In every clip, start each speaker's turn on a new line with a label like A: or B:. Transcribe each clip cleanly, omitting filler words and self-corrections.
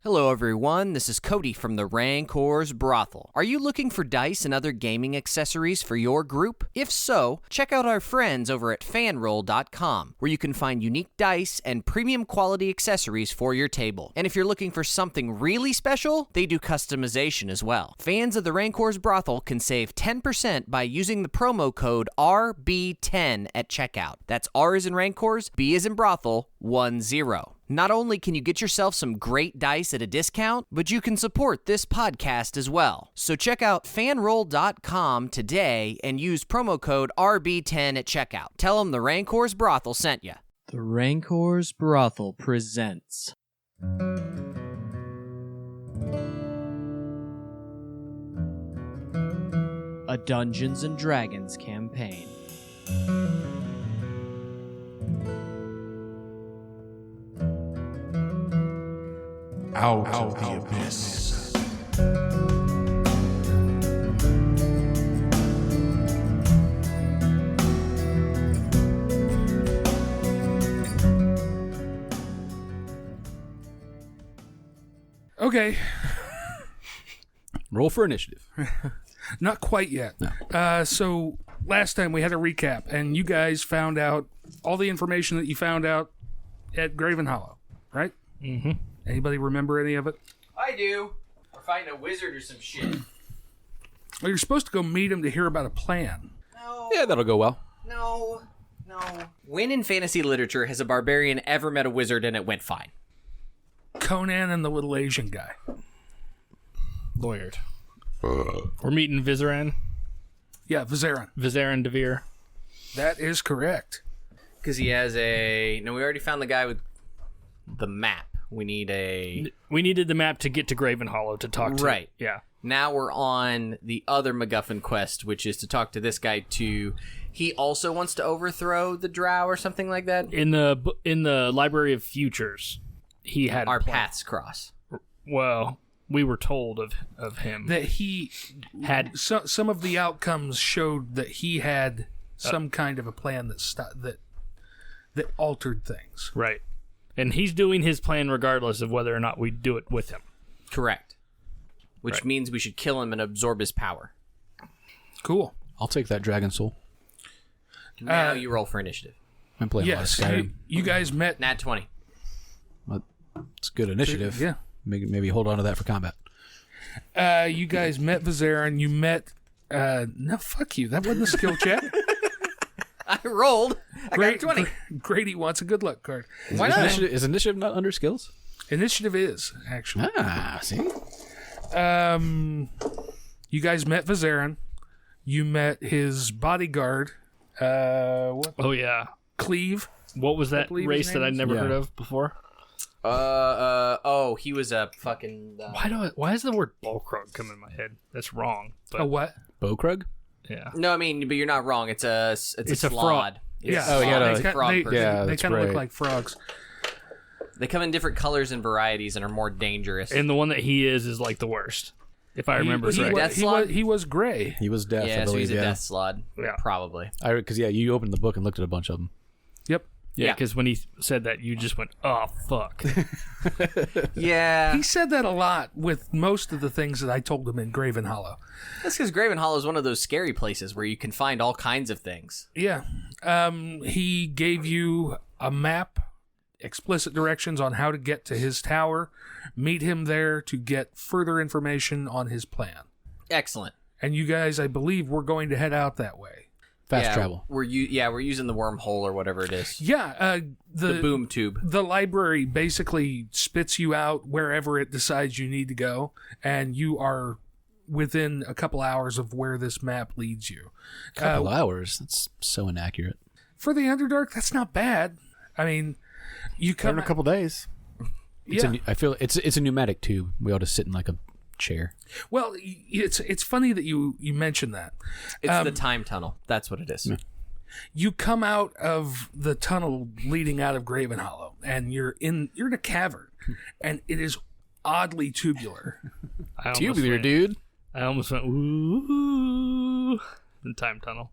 A: Hello everyone, this is Cody from the Rancor's Brothel. Are you looking for dice and other gaming accessories for your group? If so, check out our friends over at fanroll.com, where you can find unique dice and premium quality accessories for your table. And if you're looking for something really special, they do customization as well. Fans of the Rancor's Brothel can save 10% by using the promo code RB10 at checkout. That's R as in Rancors, B as in Brothel, 10. Not only can you get yourself some great dice at a discount, but you can support this podcast as well. So check out fanroll.com today and use promo code RB10 at checkout. Tell them the Rancor's Brothel sent you.
B: The Rancor's Brothel presents a Dungeons & Dragons campaign.
C: Out of the abyss.
D: Okay.
C: Roll for initiative.
D: Not quite yet.
C: No.
D: So last time we had a recap, and you guys found out all the information that you found out at Graven Hollow, right?
B: Mm-hmm.
D: Anybody remember any of it?
A: I do. We're fighting a wizard or some shit.
D: Well, you're supposed to go meet him to hear about a plan.
A: No.
C: Yeah, that'll go well.
A: No. When in fantasy literature has a barbarian ever met a wizard and it went fine?
D: Conan and the little Asian guy.
B: Lawyered. We're meeting Mizzrym.
D: Yeah, Vizarin.
B: Vizarin Devere.
D: That is correct.
A: Because he has a... No, we already found the guy with the map. We needed the map to get to Graven Hollow to talk to. Right.
B: Yeah.
A: Now we're on the other MacGuffin quest, which is to talk to this guy too. He also wants to overthrow the Drow or something like that.
B: In the Library of Futures, he had
A: Our paths cross.
B: Well, we were told of him
D: That he
B: had
D: some of the outcomes showed that he had some kind of a plan that altered things.
B: right, and he's doing his plan regardless of whether or not we do it with him.
A: Correct. Which
B: Right.
A: means we should kill him and absorb his power.
D: Cool.
C: I'll take that dragon soul.
A: Now you roll for initiative.
C: I'm playing
D: Yes,
C: a lot of Skyrim.
D: you guys met.
A: Nat 20.
C: It's good initiative.
D: Yeah.
C: Maybe hold on to that for combat.
D: You guys met Vizarin. You met. No, fuck you. That wasn't a skill check.
A: I rolled. I got a 20.
D: Grady wants a good luck card.
A: Why not?
C: Is initiative not under skills?
D: Initiative is actually.
C: See?
D: You guys met Vizarin. You met his bodyguard. What?
B: Oh yeah.
D: Cleve.
B: What was that
D: believe his
B: race that
D: name
B: I'd
D: is?
B: never
C: Yeah.
B: heard of before?
A: He was a fucking...
B: Why does the word Balkrog come in my head? That's wrong. But
D: A what?
C: Bowkrug?
B: yeah.
A: No, I mean, but you're not wrong. It's a
B: It's a
A: slod.
B: frog.
A: It's
D: Yeah.
C: Oh, he had
A: slod.
C: a-
A: It's frog
D: they,
A: person.
C: Yeah,
D: they
C: that's
D: kind of look
C: right.
D: like frogs.
A: They come in different colors and varieties and are more dangerous.
B: And the one that he is like the worst, if I remember
D: he,
B: correctly.
A: Death
D: he,
A: slot?
D: was, he was gray.
C: He was deaf, I
A: yeah, so
C: believe.
A: he's a
C: Yeah.
A: death slod.
B: Yeah.
A: Probably.
C: Because you opened the book and looked at a bunch of them.
D: Yep.
B: Yeah,
A: Yeah.
B: because when he said that, you just went, "Oh fuck!"
A: Yeah.
D: He said that a lot with most of the things that I told him in Graven Hollow.
A: That's because Graven Hollow is one of those scary places where you can find all kinds of things.
D: Yeah. He gave you a map, explicit directions on how to get to his tower, meet him there to get further information on his plan.
A: Excellent.
D: And you guys, I believe, were going to head out that way.
C: Fast
A: yeah,
C: travel.
A: We're using the wormhole or whatever it is.
D: Yeah.
A: The boom tube.
D: The library basically spits you out wherever it decides you need to go, and you are within a couple hours of where this map leads you.
C: Couple hours. That's so inaccurate.
D: For the Underdark, that's not bad. I mean, you come
C: In a couple days.
D: Yeah.
C: I feel it's a pneumatic tube. We ought to sit in like a chair.
D: Well, it's funny that you mentioned that.
A: It's the time tunnel. That's what it is.
D: You come out of the tunnel leading out of Graven Hollow, and you're in a cavern, and it is oddly tubular.
C: Tubular, dude.
B: I almost went ooh, the time tunnel.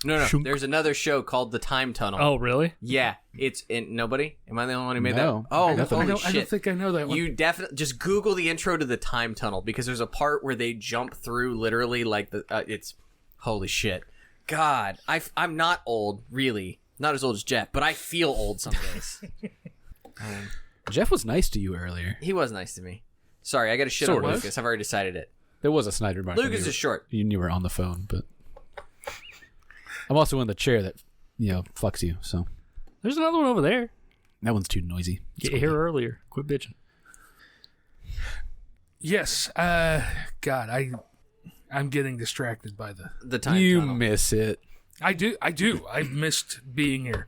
A: No.
C: Shunk.
A: There's another show called The Time Tunnel.
B: Oh, really?
A: Yeah, it's in nobody. Am I the only one who made
C: No.
A: that? Oh,
C: Nothing.
A: holy
D: I
A: shit!
D: don't think I know that one.
A: You definitely just Google the intro to The Time Tunnel because there's a part where they jump through literally like it's holy shit. God, I'm not old, really. Not as old as Jeff, but I feel old some days.
C: Jeff was nice to you earlier.
A: He was nice to me. Sorry, I got to shit
C: Sort
A: on
C: of.
A: Lucas. I've already decided it.
C: There was a Snyder mark.
A: Lucas is short.
C: You were on the phone, but I'm also in the chair that fucks you. So
B: There's another one over there.
C: that one's too noisy.
B: Get here earlier. Quit bitching.
D: Yes. God, I'm getting distracted by
A: The Time
C: You
A: Tunnel.
C: miss it.
D: I do. I've missed being here.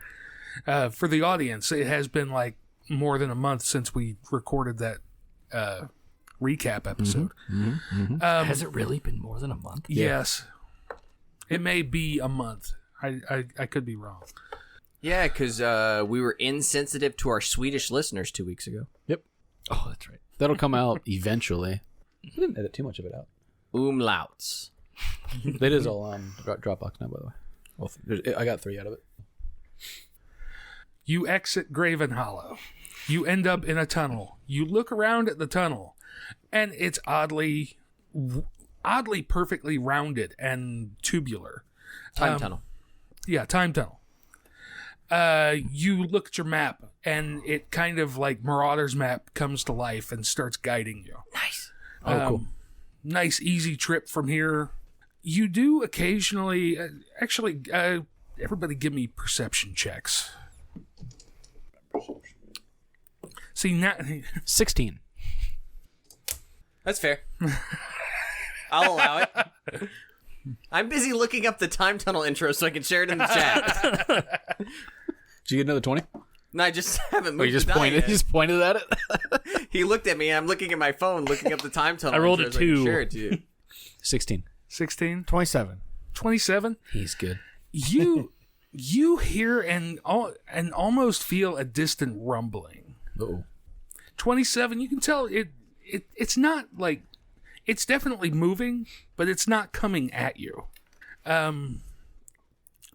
D: For the audience, it has been like more than a month since we recorded that recap episode.
B: Has it really been more than a month?
D: Yes. It may be a month. I could be wrong.
A: Yeah, because we were insensitive to our Swedish listeners 2 weeks ago.
C: Yep.
B: Oh, that's right.
C: That'll come out eventually. I didn't edit too much of it out.
A: Umlauts.
C: That is all on Dropbox now, by the way. Well, I got 3 out of it.
D: You exit Graven Hollow. You end up in a tunnel. You look around at the tunnel, and it's oddly perfectly rounded and tubular.
A: Time Tunnel.
D: Yeah, time tunnel. You look at your map, and it kind of like Marauder's map comes to life and starts guiding you.
A: Nice.
C: Oh, cool.
D: Nice, easy trip from here. You do occasionally... everybody give me perception checks. See, now...
C: 16.
A: That's fair. I'll allow it. I'm busy looking up the Time Tunnel intro so I can share it in the chat.
C: Did you get another 20?
A: No, I just haven't moved
C: Oh, you just
A: the die
C: pointed.
A: yet.
C: You just pointed at it.
A: He looked at me, and I'm looking at my phone, looking up the Time Tunnel
B: I rolled
A: intro
B: a
A: so I can
B: 2.
A: share it to you.
C: 16.
D: 16?
E: 27.
D: 27?
C: He's good.
D: You hear and almost feel a distant rumbling.
C: Oh.
D: 27, you can tell it's not like... It's definitely moving, but it's not coming at you.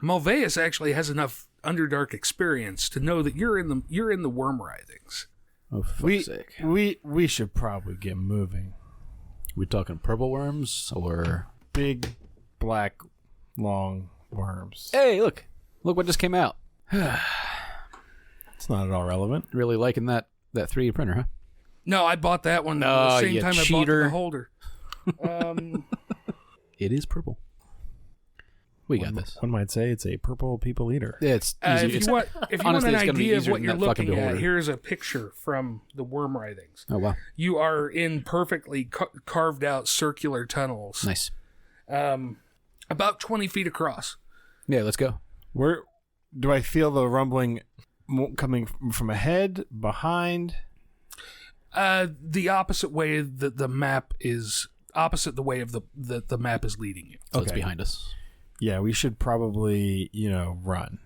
D: Mulvayas actually has enough Underdark experience to know that you're in the worm writhings.
C: Oh, fuck's sake.
E: We should probably get moving.
C: We talking purple worms or...
E: Big, black, long worms.
C: Hey, look what just came out.
E: It's not at all relevant.
C: Really liking that 3D printer, huh?
D: No, I bought that one the
C: Oh,
D: same
C: you
D: time I bought
C: cheater.
D: the holder.
C: It is purple. We got this.
E: One might say it's a purple people eater.
C: Yeah, it's easy.
D: If you want
C: honestly,
D: an
C: it's gonna be
D: idea of
C: easier
D: what
C: than
D: you're
C: that fucking
D: looking at,
C: beholder.
D: here's a picture from the worm writhings.
C: Oh, wow.
D: You are in perfectly carved out circular tunnels,
C: Nice.
D: about 20 feet across.
C: Yeah, let's go.
E: Where do I feel the rumbling coming from ahead, behind?
D: The opposite way that the map is opposite the way of the map is leading you.
C: So it's
E: Okay.
C: behind us.
E: Yeah, we should probably, run.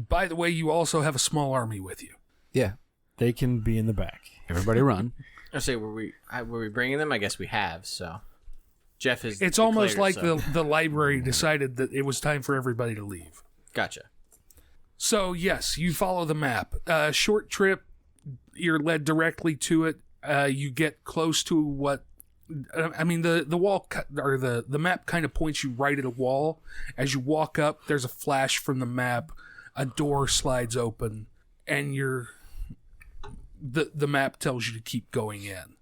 D: By the way, you also have a small army with you.
C: Yeah.
E: They can be in the back.
C: Everybody run.
A: I say, were we bringing them? I guess we have. So, Jeff is.
D: It's almost
A: declared,
D: like
A: so.
D: the library decided that it was time for everybody to leave.
A: Gotcha.
D: So yes, you follow the map. Short trip, you're led directly to it. You get close to what. I mean, the wall or the map kind of points you right at a wall. As you walk up, there's a flash from the map. A door slides open, and the map tells you to keep going in.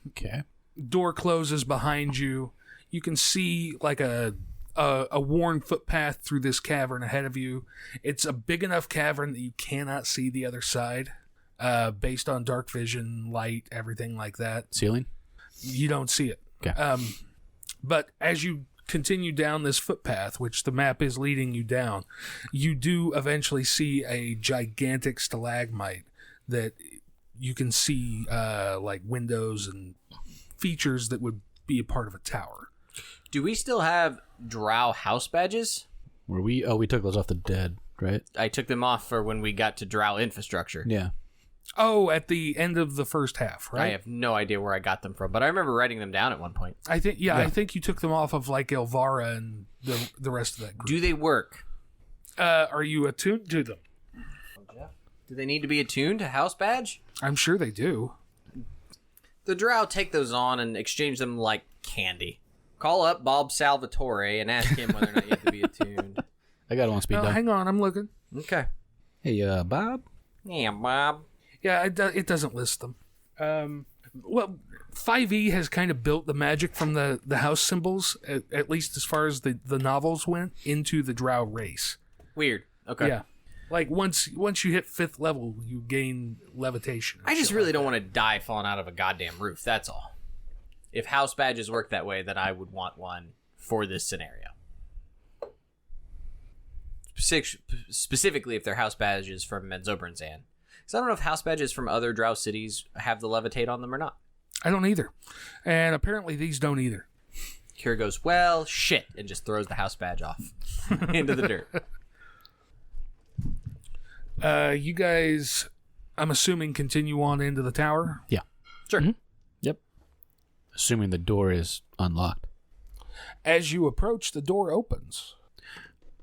C: Okay.
D: Door closes behind you. You can see like a worn footpath through this cavern ahead of you. It's a big enough cavern that you cannot see the other side, based on dark vision, light, everything like that.
C: Ceiling?
D: You don't see it.
C: Okay.
D: But as you continue down this footpath, which the map is leading you down, you do eventually see a gigantic stalagmite that you can see like windows and features that would be a part of a tower.
A: Do we still have drow house badges?
C: Were we? Oh, we took those off the dead, right?
A: I took them off for when we got to drow infrastructure.
C: Yeah.
D: Oh, at the end of the first half, right?
A: I have no idea where I got them from, but I remember writing them down at one point.
D: I think I think you took them off of like Elvira and the rest of that group.
A: Do they work?
D: Are you attuned to them?
A: Do they need to be attuned to House Badge?
D: I'm sure they do.
A: The drow take those on and exchange them like candy. Call up Bob Salvatore and ask him whether or not you have to be attuned.
C: I got it on speed dial.
D: Hang on, I'm looking.
A: Okay.
C: Hey, Bob.
A: Yeah, Bob.
D: Yeah, it doesn't list them. Well, 5e has kind of built the magic from the house symbols, at least as far as the novels went, into the drow race.
A: Weird. Okay.
D: Yeah. Like, once you hit 5th level, you gain levitation.
A: I just really don't want to die falling out of a goddamn roof, that's all. If house badges work that way, then I would want one for this scenario. Specifically if they're house badges from Medzobranzan. Because I don't know if house badges from other drow cities have the levitate on them or not.
D: I don't either. And apparently these don't either.
A: Kira goes, well, shit, and just throws the house badge off into the dirt.
D: You guys, I'm assuming, continue on into the tower?
C: Yeah.
A: Sure.
C: Mm-hmm. Yep. Assuming the door is unlocked.
D: As you approach, the door opens.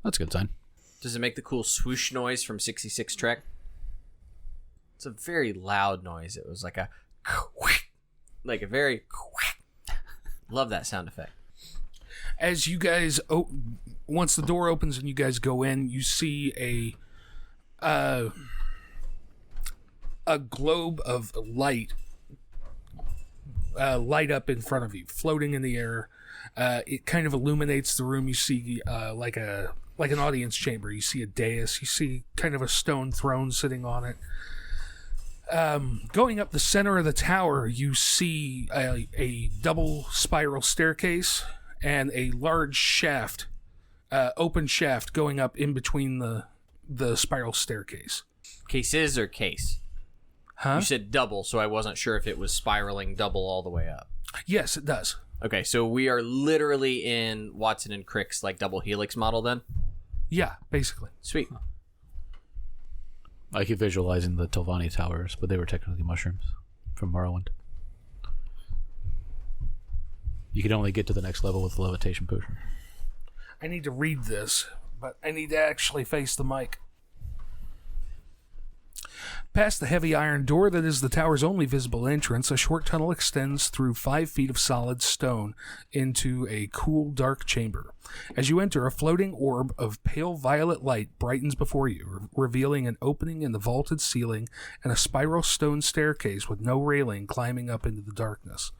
C: That's a good sign.
A: Does it make the cool swoosh noise from 66 Trek? It's a very loud noise. It was like a very love that sound effect.
D: As you guys, once the door opens and you guys go in, you see a globe of light light up in front of you, floating in the air. It kind of illuminates the room. You see like an audience chamber. You see a dais. You see kind of a stone throne sitting on it. Going up the center of the tower, you see a double spiral staircase and a large shaft, open shaft going up in between the spiral staircase.
A: Cases or case?
D: Huh?
A: You said double, so I wasn't sure if it was spiraling double all the way up.
D: Yes, it does.
A: Okay, so we are literally in Watson and Crick's like double helix model then?
D: Yeah, basically.
A: Sweet.
C: I keep visualizing the Telvanni towers, but they were technically mushrooms from Morrowind. You can only get to the next level with the levitation potion.
D: I need to read this, but I need to actually face the mic. Past the heavy iron door that is the tower's only visible entrance, a short tunnel extends through 5 feet of solid stone into a cool, dark chamber. As you enter, a floating orb of pale violet light brightens before you, revealing an opening in the vaulted ceiling and a spiral stone staircase with no railing climbing up into the darkness.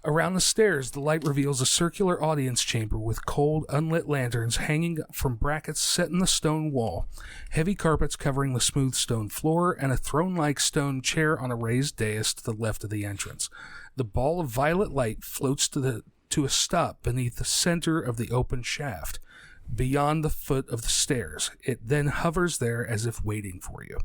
D: Around the stairs, the light reveals a circular audience chamber with cold, unlit lanterns hanging from brackets set in the stone wall, heavy carpets covering the smooth stone floor, and a throne-like stone chair on a raised dais to the left of the entrance. The ball of violet light floats to a stop beneath the center of the open shaft, beyond the foot of the stairs. It then hovers there as if waiting for you.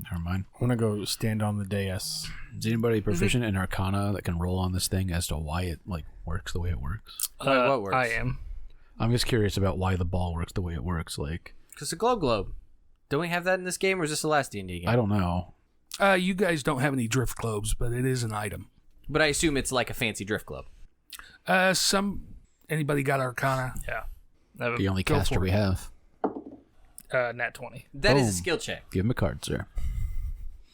C: Never mind.
E: I want to go stand on the dais.
C: Is anybody proficient in Arcana that can roll on this thing as to why it works the way it works?
A: What works?
B: I am.
C: I'm just curious about why the ball works the way it works.
A: Because the globe. Don't we have that in this game, or is this the last D&D game?
C: I don't know.
D: You guys don't have any drift globes, but it is an item.
A: But I assume it's like a fancy drift globe.
D: Anybody got Arcana?
B: Yeah.
C: The only
D: Go
C: caster
D: for
C: we
D: it.
C: have.
B: Nat 20.
A: That is a
C: Boom.
A: skill check,
C: Give him a card, sir.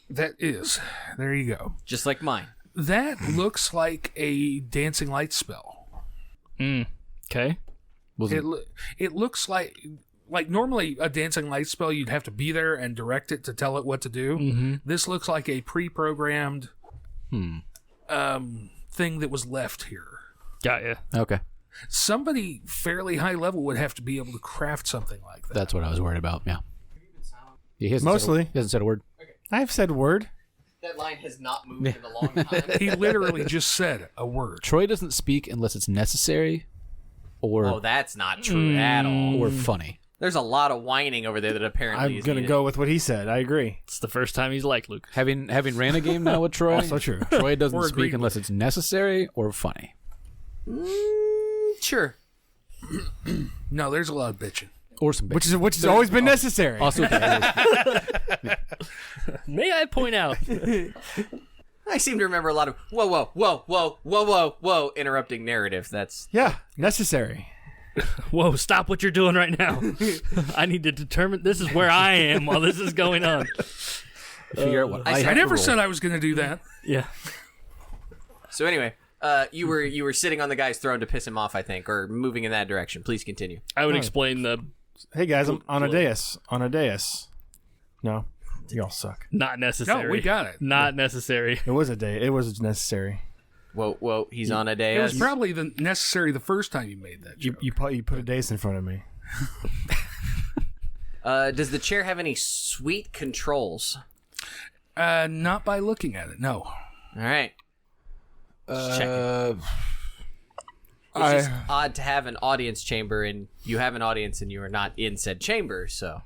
D: That is. There you go.
A: just like mine.
D: That looks like a dancing light spell.
B: Okay.
D: It looks like normally a dancing light spell you'd have to be there and direct it to tell it what to do.
B: Mm-hmm.
D: This looks like a pre-programmed thing that was left here.
B: Got ya.
C: Okay.
D: Somebody fairly high level would have to be able to craft something like that.
C: That's what I was worried about, yeah. He hasn't
E: Mostly.
C: he hasn't said a word.
E: I've said word.
A: That line has not moved in a long time.
D: He literally just said a word.
C: Troy doesn't speak unless it's necessary or
A: Oh, that's not true at all.
C: or funny.
A: There's a lot of whining over there that apparently
E: I'm
A: is
E: going to
A: needed.
E: go with what he said. I agree.
B: It's the first time he's liked Luke.
C: Having ran a game now with Troy,
E: Also true.
C: Troy doesn't
D: Or
C: speak
D: agreed
C: unless it's necessary or funny.
A: Sure.
D: No, there's a lot of bitching.
C: Or some base.
E: which has always been necessary.
C: Also,
B: May I point out?
A: I seem to remember a lot of whoa, interrupting narrative. That's
E: necessary.
B: Whoa, stop what you're doing right now. I need to determine this is where I am while this is going on.
C: figure out what
D: I
C: have
D: never
C: to
D: said
C: roll.
D: I was going to do that.
B: Yeah.
A: so. Anyway, you were sitting on the guy's throne to piss him off, I think, or moving in that direction. Please continue.
B: I would explain the
E: Hey guys, I'm on a dais. On a dais. No, y'all suck.
B: not necessary.
D: No, we got it.
B: Not necessary.
E: It was a day. It was necessary.
A: Whoa, he's on a day.
D: It was probably necessary the first time you made that joke.
E: You put a dais in front of me.
A: Does the chair have any sweet controls?
D: Not by looking at it, no.
A: All right. Just checking. It's just odd to have an audience chamber, and you have an audience, and you are not in said chamber. So,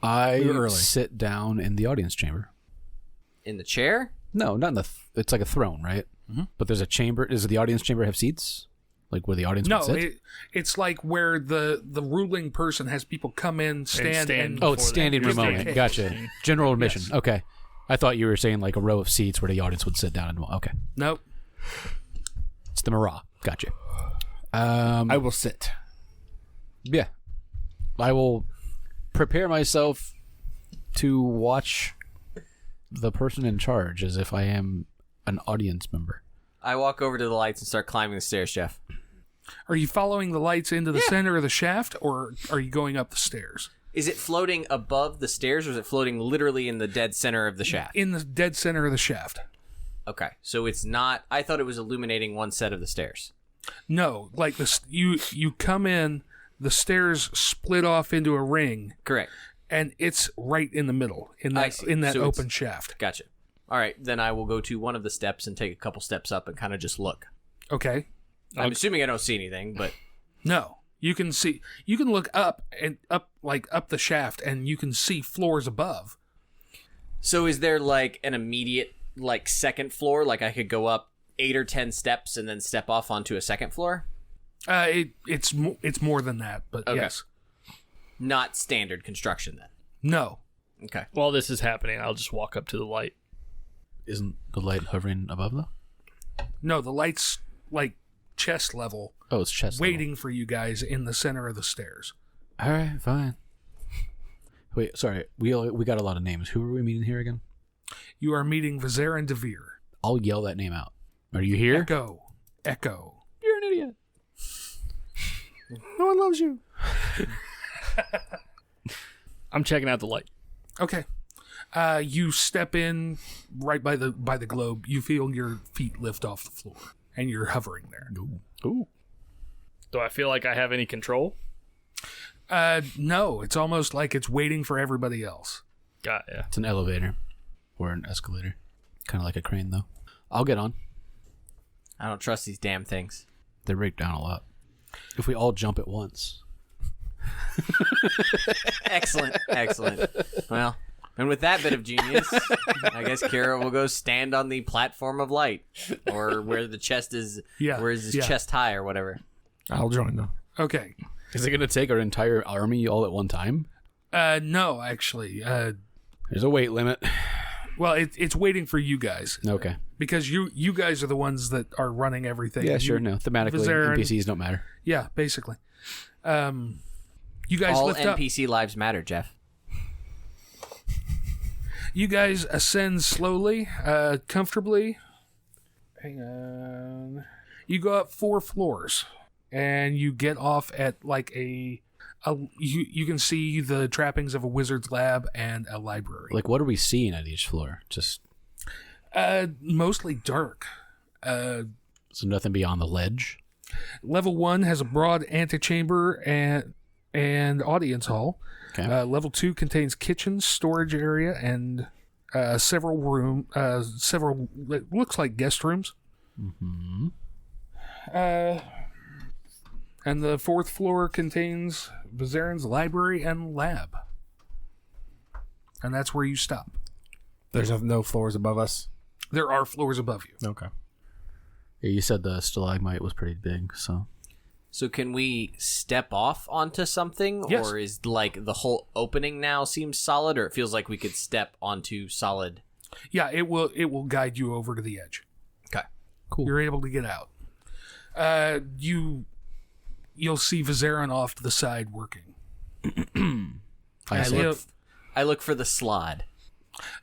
C: I
E: We were early.
C: sit down in the audience chamber.
A: in the chair.
C: No, not in the. It's like a throne, right? Mm-hmm. But there's a chamber. Does the audience chamber have seats? Like where the audience
D: No,
C: would sit?
D: it's like where the ruling person has people come in, stand, and
C: Oh, it's standing room
D: Stand
C: only.
D: cage.
C: Gotcha. General admission. Okay. I thought you were saying like a row of seats where the audience would sit down and okay.
D: Nope.
C: It's the Marah. Gotcha.
E: I will sit.
C: Yeah. I will prepare myself to watch the person in charge as if I am an audience member.
A: I walk over to the lights and start climbing the stairs, Jeff.
D: Are you following the lights into the center of the shaft, or are you going up the stairs?
A: Is it floating above the stairs, or is it floating literally in the dead center of the shaft?
D: In the dead center of the shaft.
A: Okay, so it's not. I thought it was illuminating one set of the stairs.
D: No, like you come in, the stairs split off into a ring,
A: Correct.
D: and it's right in the middle in
A: I
D: that
A: see.
D: in that
A: So
D: open shaft.
A: Gotcha. All right, then I will go to one of the steps and take a couple steps up and kind of just look.
D: Okay.
A: I'm assuming I don't see anything, but
D: No, you can look up the shaft, and you can see floors above.
A: so is there like an immediate like second floor? Like I could go up 8 or 10 steps and then step off onto a second floor?
D: It's more than that, but
A: Okay.
D: yes.
A: Not standard construction then.
D: No.
A: Okay.
B: While this is happening, I'll just walk up to the light.
C: Isn't the light hovering above though?
D: No, the light's like chest level,
C: Oh, it's chest level.
D: waiting for you guys in the center of the stairs.
C: All right, fine. Wait, sorry. We got a lot of names. Who are we meeting here again?
D: You are meeting Vizarin Devere.
C: I'll yell that name out. Are you here?
D: Echo.
C: You're an idiot.
E: No one loves you.
B: I'm checking out the light.
D: Okay. You step in right by the globe. You feel your feet lift off the floor, and you're hovering there.
C: Ooh.
B: Do I feel like I have any control?
D: No, it's almost like it's waiting for everybody else.
B: Got ya.
C: It's an elevator or an escalator. Kind of like a crane, though. I'll get on.
A: I don't trust these damn things.
C: They break down a lot. If we all jump at once.
A: Excellent. Well, and with that bit of genius, I guess Kira will go stand on the platform of light, or where the chest is.
D: Yeah,
A: Where is his
D: yeah.
A: chest high or whatever?
E: I'll join them.
D: Okay.
C: Is it going to take our entire army all at one time?
D: No, actually.
C: There's a weight limit.
D: Well, it's waiting for you guys
C: Okay.
D: because you guys are the ones that are running everything.
C: Yeah,
D: You-
C: sure. No, thematically,
D: Vizarin-
C: NPCs don't matter.
D: Yeah, basically. You guys
A: All
D: lift up.
A: NPC lives matter, Jeff.
D: You guys ascend slowly, comfortably. Hang on. You go up 4 floors, and you get off at like you can see the trappings of a wizard's lab and a library.
C: Like, what are we seeing at each floor? Just
D: Mostly dark.
C: so nothing beyond the ledge.
D: Level 1 has a broad antechamber and audience hall.
C: Okay.
D: Level 2 contains kitchen, storage area, and several looks like guest rooms.
C: Mm-hmm.
D: And the 4th floor contains Vizarin's library and lab. And that's where you stop.
E: There's no floors above us.
D: There are floors above you.
E: Okay.
C: Yeah, you said the stalagmite was pretty big, so
A: So can we step off onto something?
D: Yes.
A: Or is like the whole opening now seems solid, or it feels like we could step onto solid?
D: Yeah, it will guide you over to the edge.
A: Okay.
C: Cool.
D: You're able to get out. You'll see Vizarin off to the side working.
A: I look for the slot.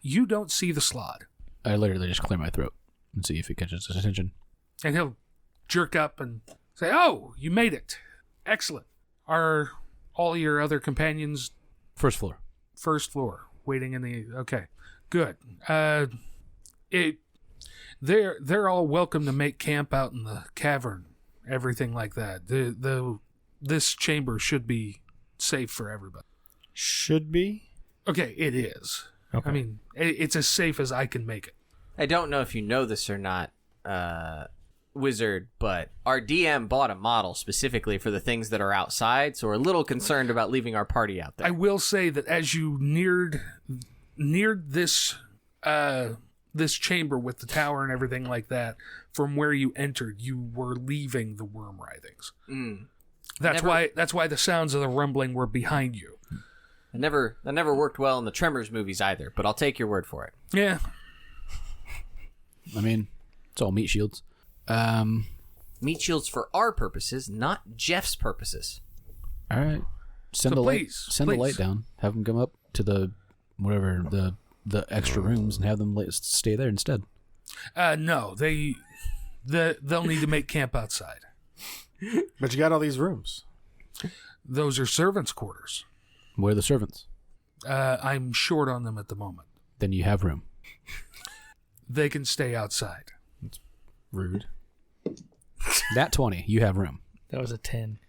D: You don't see the slot.
C: I literally just clear my throat and see if it catches his attention.
D: And he'll jerk up and say, "Oh, you made it. Excellent. Are all your other companions
C: First floor.
D: first floor waiting in the... Okay, good. They're all welcome to make camp out in the cavern, everything like that. This chamber should be safe for everybody."
E: Should be.
D: Okay, it is.
E: Okay.
D: I mean, it's as safe as I can make it.
A: I don't know if you know this or not, Wizard, but our DM bought a model specifically for the things that are outside, so we're a little concerned about leaving our party out there.
D: I will say that as you neared this this chamber with the tower and everything like that, from where you entered, you were leaving the worm writhings. That's why the sounds of the rumbling were behind you.
A: That never worked well in the Tremors movies either, but I'll take your word for it.
D: Yeah.
C: I mean, it's all meat shields.
A: Meat shields for our purposes, not Jeff's purposes.
C: All right. Send
D: So
C: the light.
D: please,
C: Send the light
D: please.
C: down. Have them come up to the extra rooms and have them stay there instead.
D: No, they'll need to make camp outside.
E: But you got all these rooms.
D: Those are servants' quarters.
C: Where are the servants?
D: I'm short on them at the moment.
C: Then you have room.
D: They can stay outside.
C: Rude. Nat 20. You have room.
B: That was a 10.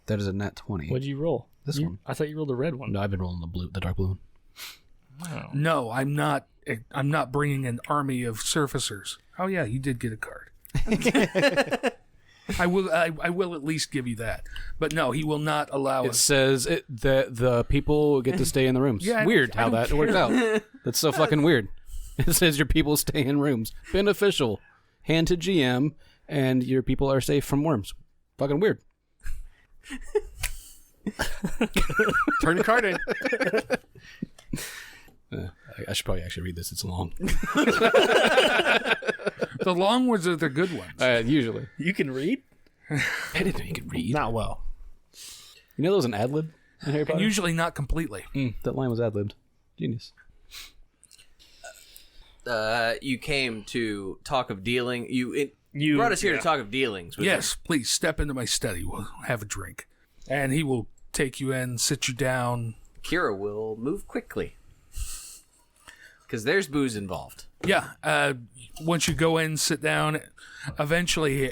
C: That is a nat 20.
B: What'd you roll?
C: This one.
B: I thought you rolled a red one.
C: No, I've been rolling the dark blue one.
B: Wow.
D: No, I'm not bringing an army of surfacers. Oh yeah, you did get a card. I will at least give you that. But no, he will not allow
C: It
D: us.
C: says that the people get to stay in the rooms.
D: Yeah,
C: Weird
D: I
C: how
D: don't
C: that worked out. That's so fucking weird. It says your people stay in rooms. Beneficial. Hand to GM, and your people are safe from worms. Fucking weird.
E: Turn your card in.
C: I should probably actually read this. It's long.
D: The long ones are the good ones.
C: Usually.
B: You can read?
C: I didn't know you could read.
E: Not well.
C: You know there was an ad-lib in Harry
D: And
C: Potter?
D: usually not completely.
C: That line was ad-libbed. Genius.
A: You came to talk of dealing. You
B: You
A: brought us here to talk of dealings. Wizard.
D: Yes, please step into my study. We'll have a drink. And he will take you in, sit you down.
A: Kira will move quickly. Because there's booze involved.
D: Yeah, once you go in, sit down, eventually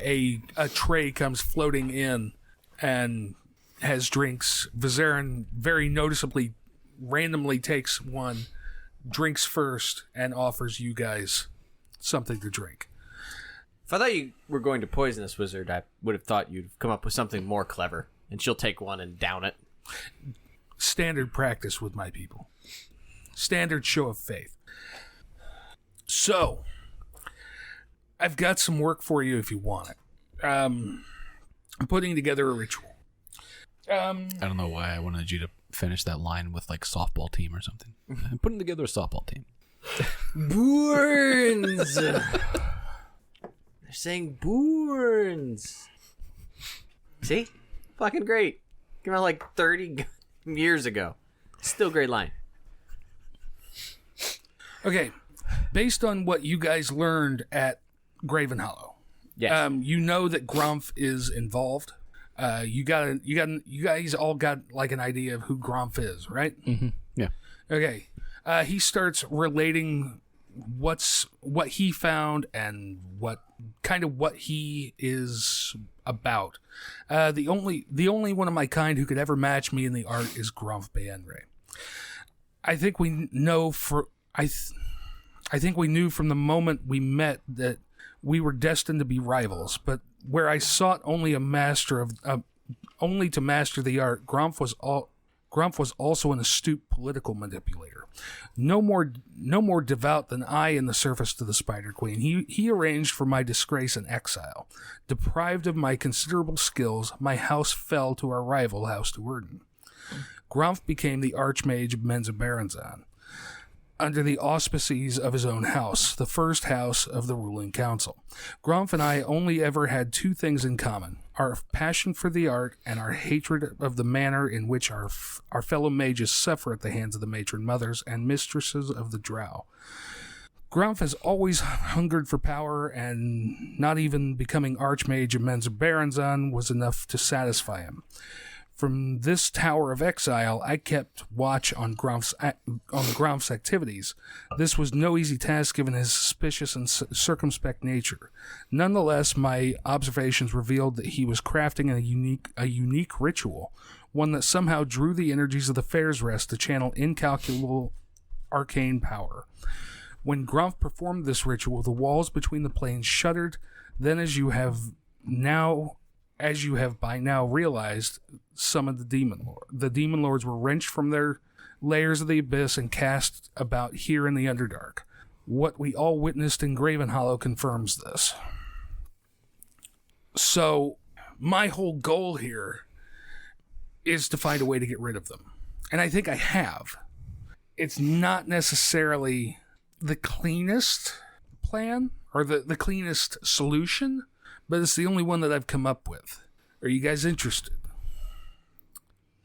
D: a tray comes floating in and has drinks. Vizarin very noticeably, randomly takes one, drinks first, and offers you guys something to drink.
A: If I thought you were going to poison this wizard, I would have thought you'd come up with something more clever. And she'll take one and down it.
D: Standard practice with my people. Standard show of faith. So, I've got some work for you if you want it. I'm putting together a ritual.
C: I don't know why I wanted you to finish that line with like softball team or something. I'm putting together a softball team.
A: Burns! They're saying Burns. See? Fucking great. Came out like 30 years ago. Still a great line.
D: Okay, based on what you guys learned at Graven Hollow,
A: Yes.
D: you know that Grumph is involved. You guys all got like an idea of who Grumph is, right?
C: Mm-hmm. Yeah.
D: Okay. He starts relating what he found and what he is about. The only one of my kind who could ever match me in the art is Grumph Baenre. I think we know I think we knew from the moment we met that we were destined to be rivals, but where I sought only to master the art, Grumph was Grumph was also an astute political manipulator. No more devout than I in the service to the Spider Queen. He arranged for my disgrace and exile. Deprived of my considerable skills, my house fell to our rival, House Duerden. Grumph became the Archmage of Menzoberranzan, under the auspices of his own house, the first house of the ruling council. Grumph and I only ever had two things in common: our passion for the art and our hatred of the manner in which our fellow mages suffer at the hands of the matron mothers and mistresses of the drow. Grumph has always hungered for power, and not even becoming Archmage of Menzoberranzan was enough to satisfy him. From this tower of exile, I kept watch on Grumph's activities. This was no easy task given his suspicious and circumspect nature. Nonetheless, my observations revealed that he was crafting a unique ritual, one that somehow drew the energies of the Fair's Rest to channel incalculable arcane power. When Grumph performed this ritual, the walls between the planes shuddered. Then, as you have by now realized, summoned the Demon Lord. The Demon Lords were wrenched from their layers of the abyss and cast about here in the Underdark. What we all witnessed in Gravenhollow confirms this. So, my whole goal here is to find a way to get rid of them. And I think I have. It's not necessarily the cleanest plan or the cleanest solution, but it's the only one that I've come up with. Are you guys interested?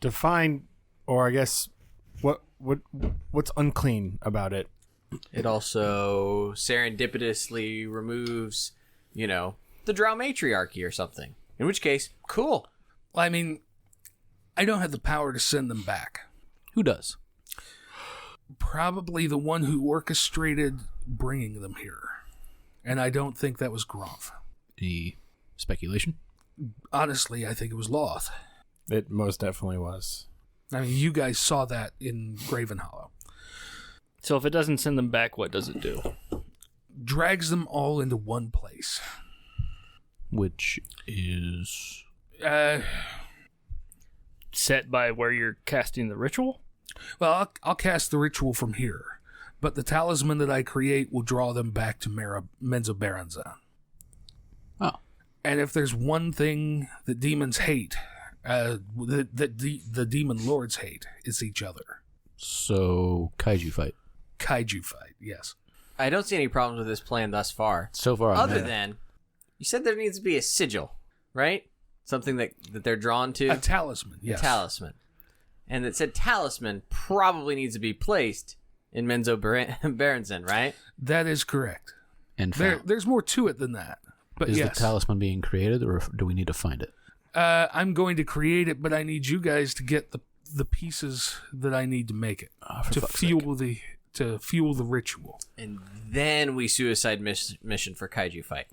E: Define, or I guess, what's unclean about it?
A: It also serendipitously removes, the Drow matriarchy or something. In which case, cool.
D: Well, I mean, I don't have the power to send them back.
C: Who does?
D: Probably the one who orchestrated bringing them here. And I don't think that was Grumph.
C: Any speculation?
D: Honestly, I think it was Loth.
E: It most definitely was.
D: I mean, you guys saw that in Gravenhollow.
B: So if it doesn't send them back, what does it do?
D: Drags them all into one place.
C: Which is...
B: Set by where you're casting the ritual?
D: Well, I'll cast the ritual from here, but the talisman that I create will draw them back to Menzoberranzan.
C: Oh.
D: And if there's one thing that demons hate, the demon lords hate, it's each other.
C: So, kaiju fight.
D: Kaiju fight, yes.
A: I don't see any problems with this plan thus far.
C: So far,
A: Other than, you said there needs to be a sigil, right? Something that they're drawn to?
D: A talisman, yes.
A: A talisman. And it said talisman probably needs to be placed in Menzoberranzan, right?
D: That is correct.
C: And
D: there's more to it than that. But
C: is
D: yes.
C: the talisman being created, or do we need to find it?
D: I'm going to create it, but I need you guys to get the pieces that I need to make it to fuel the ritual.
A: And then we suicide mission for kaiju fight.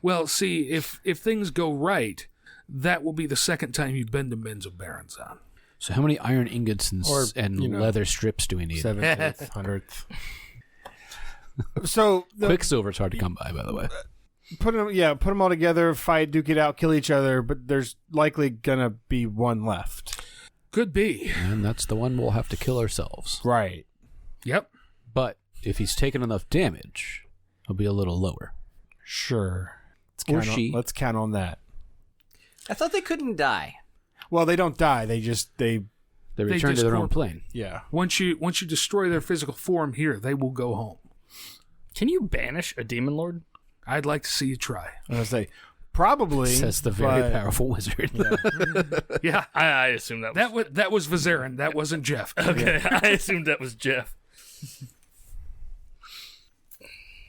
D: Well, see, if things go right, that will be the second time you've been to Menzoberranzan.
C: So how many iron ingots and leather strips do we need?
E: 7th, 100th. So
C: Quicksilver's hard to come by the way.
E: Put them all together, fight, duke it out, kill each other, but there's likely gonna be one left.
D: Could be.
C: And that's the one we'll have to kill ourselves.
E: Right.
D: Yep.
C: But if he's taken enough damage, he'll be a little lower.
E: Sure. Let's count on that.
A: I thought they couldn't die.
E: Well, they don't die. They
C: return to their own plane.
E: Yeah.
D: Once you destroy their physical form here, they will go home.
B: Can you banish a demon lord?
D: I'd like to see you try.
E: I was say probably.
C: Says the very powerful wizard.
D: Yeah,
B: I assumed that was...
D: That was Vizarin. That wasn't Jeff.
B: Okay, I assumed that was Jeff.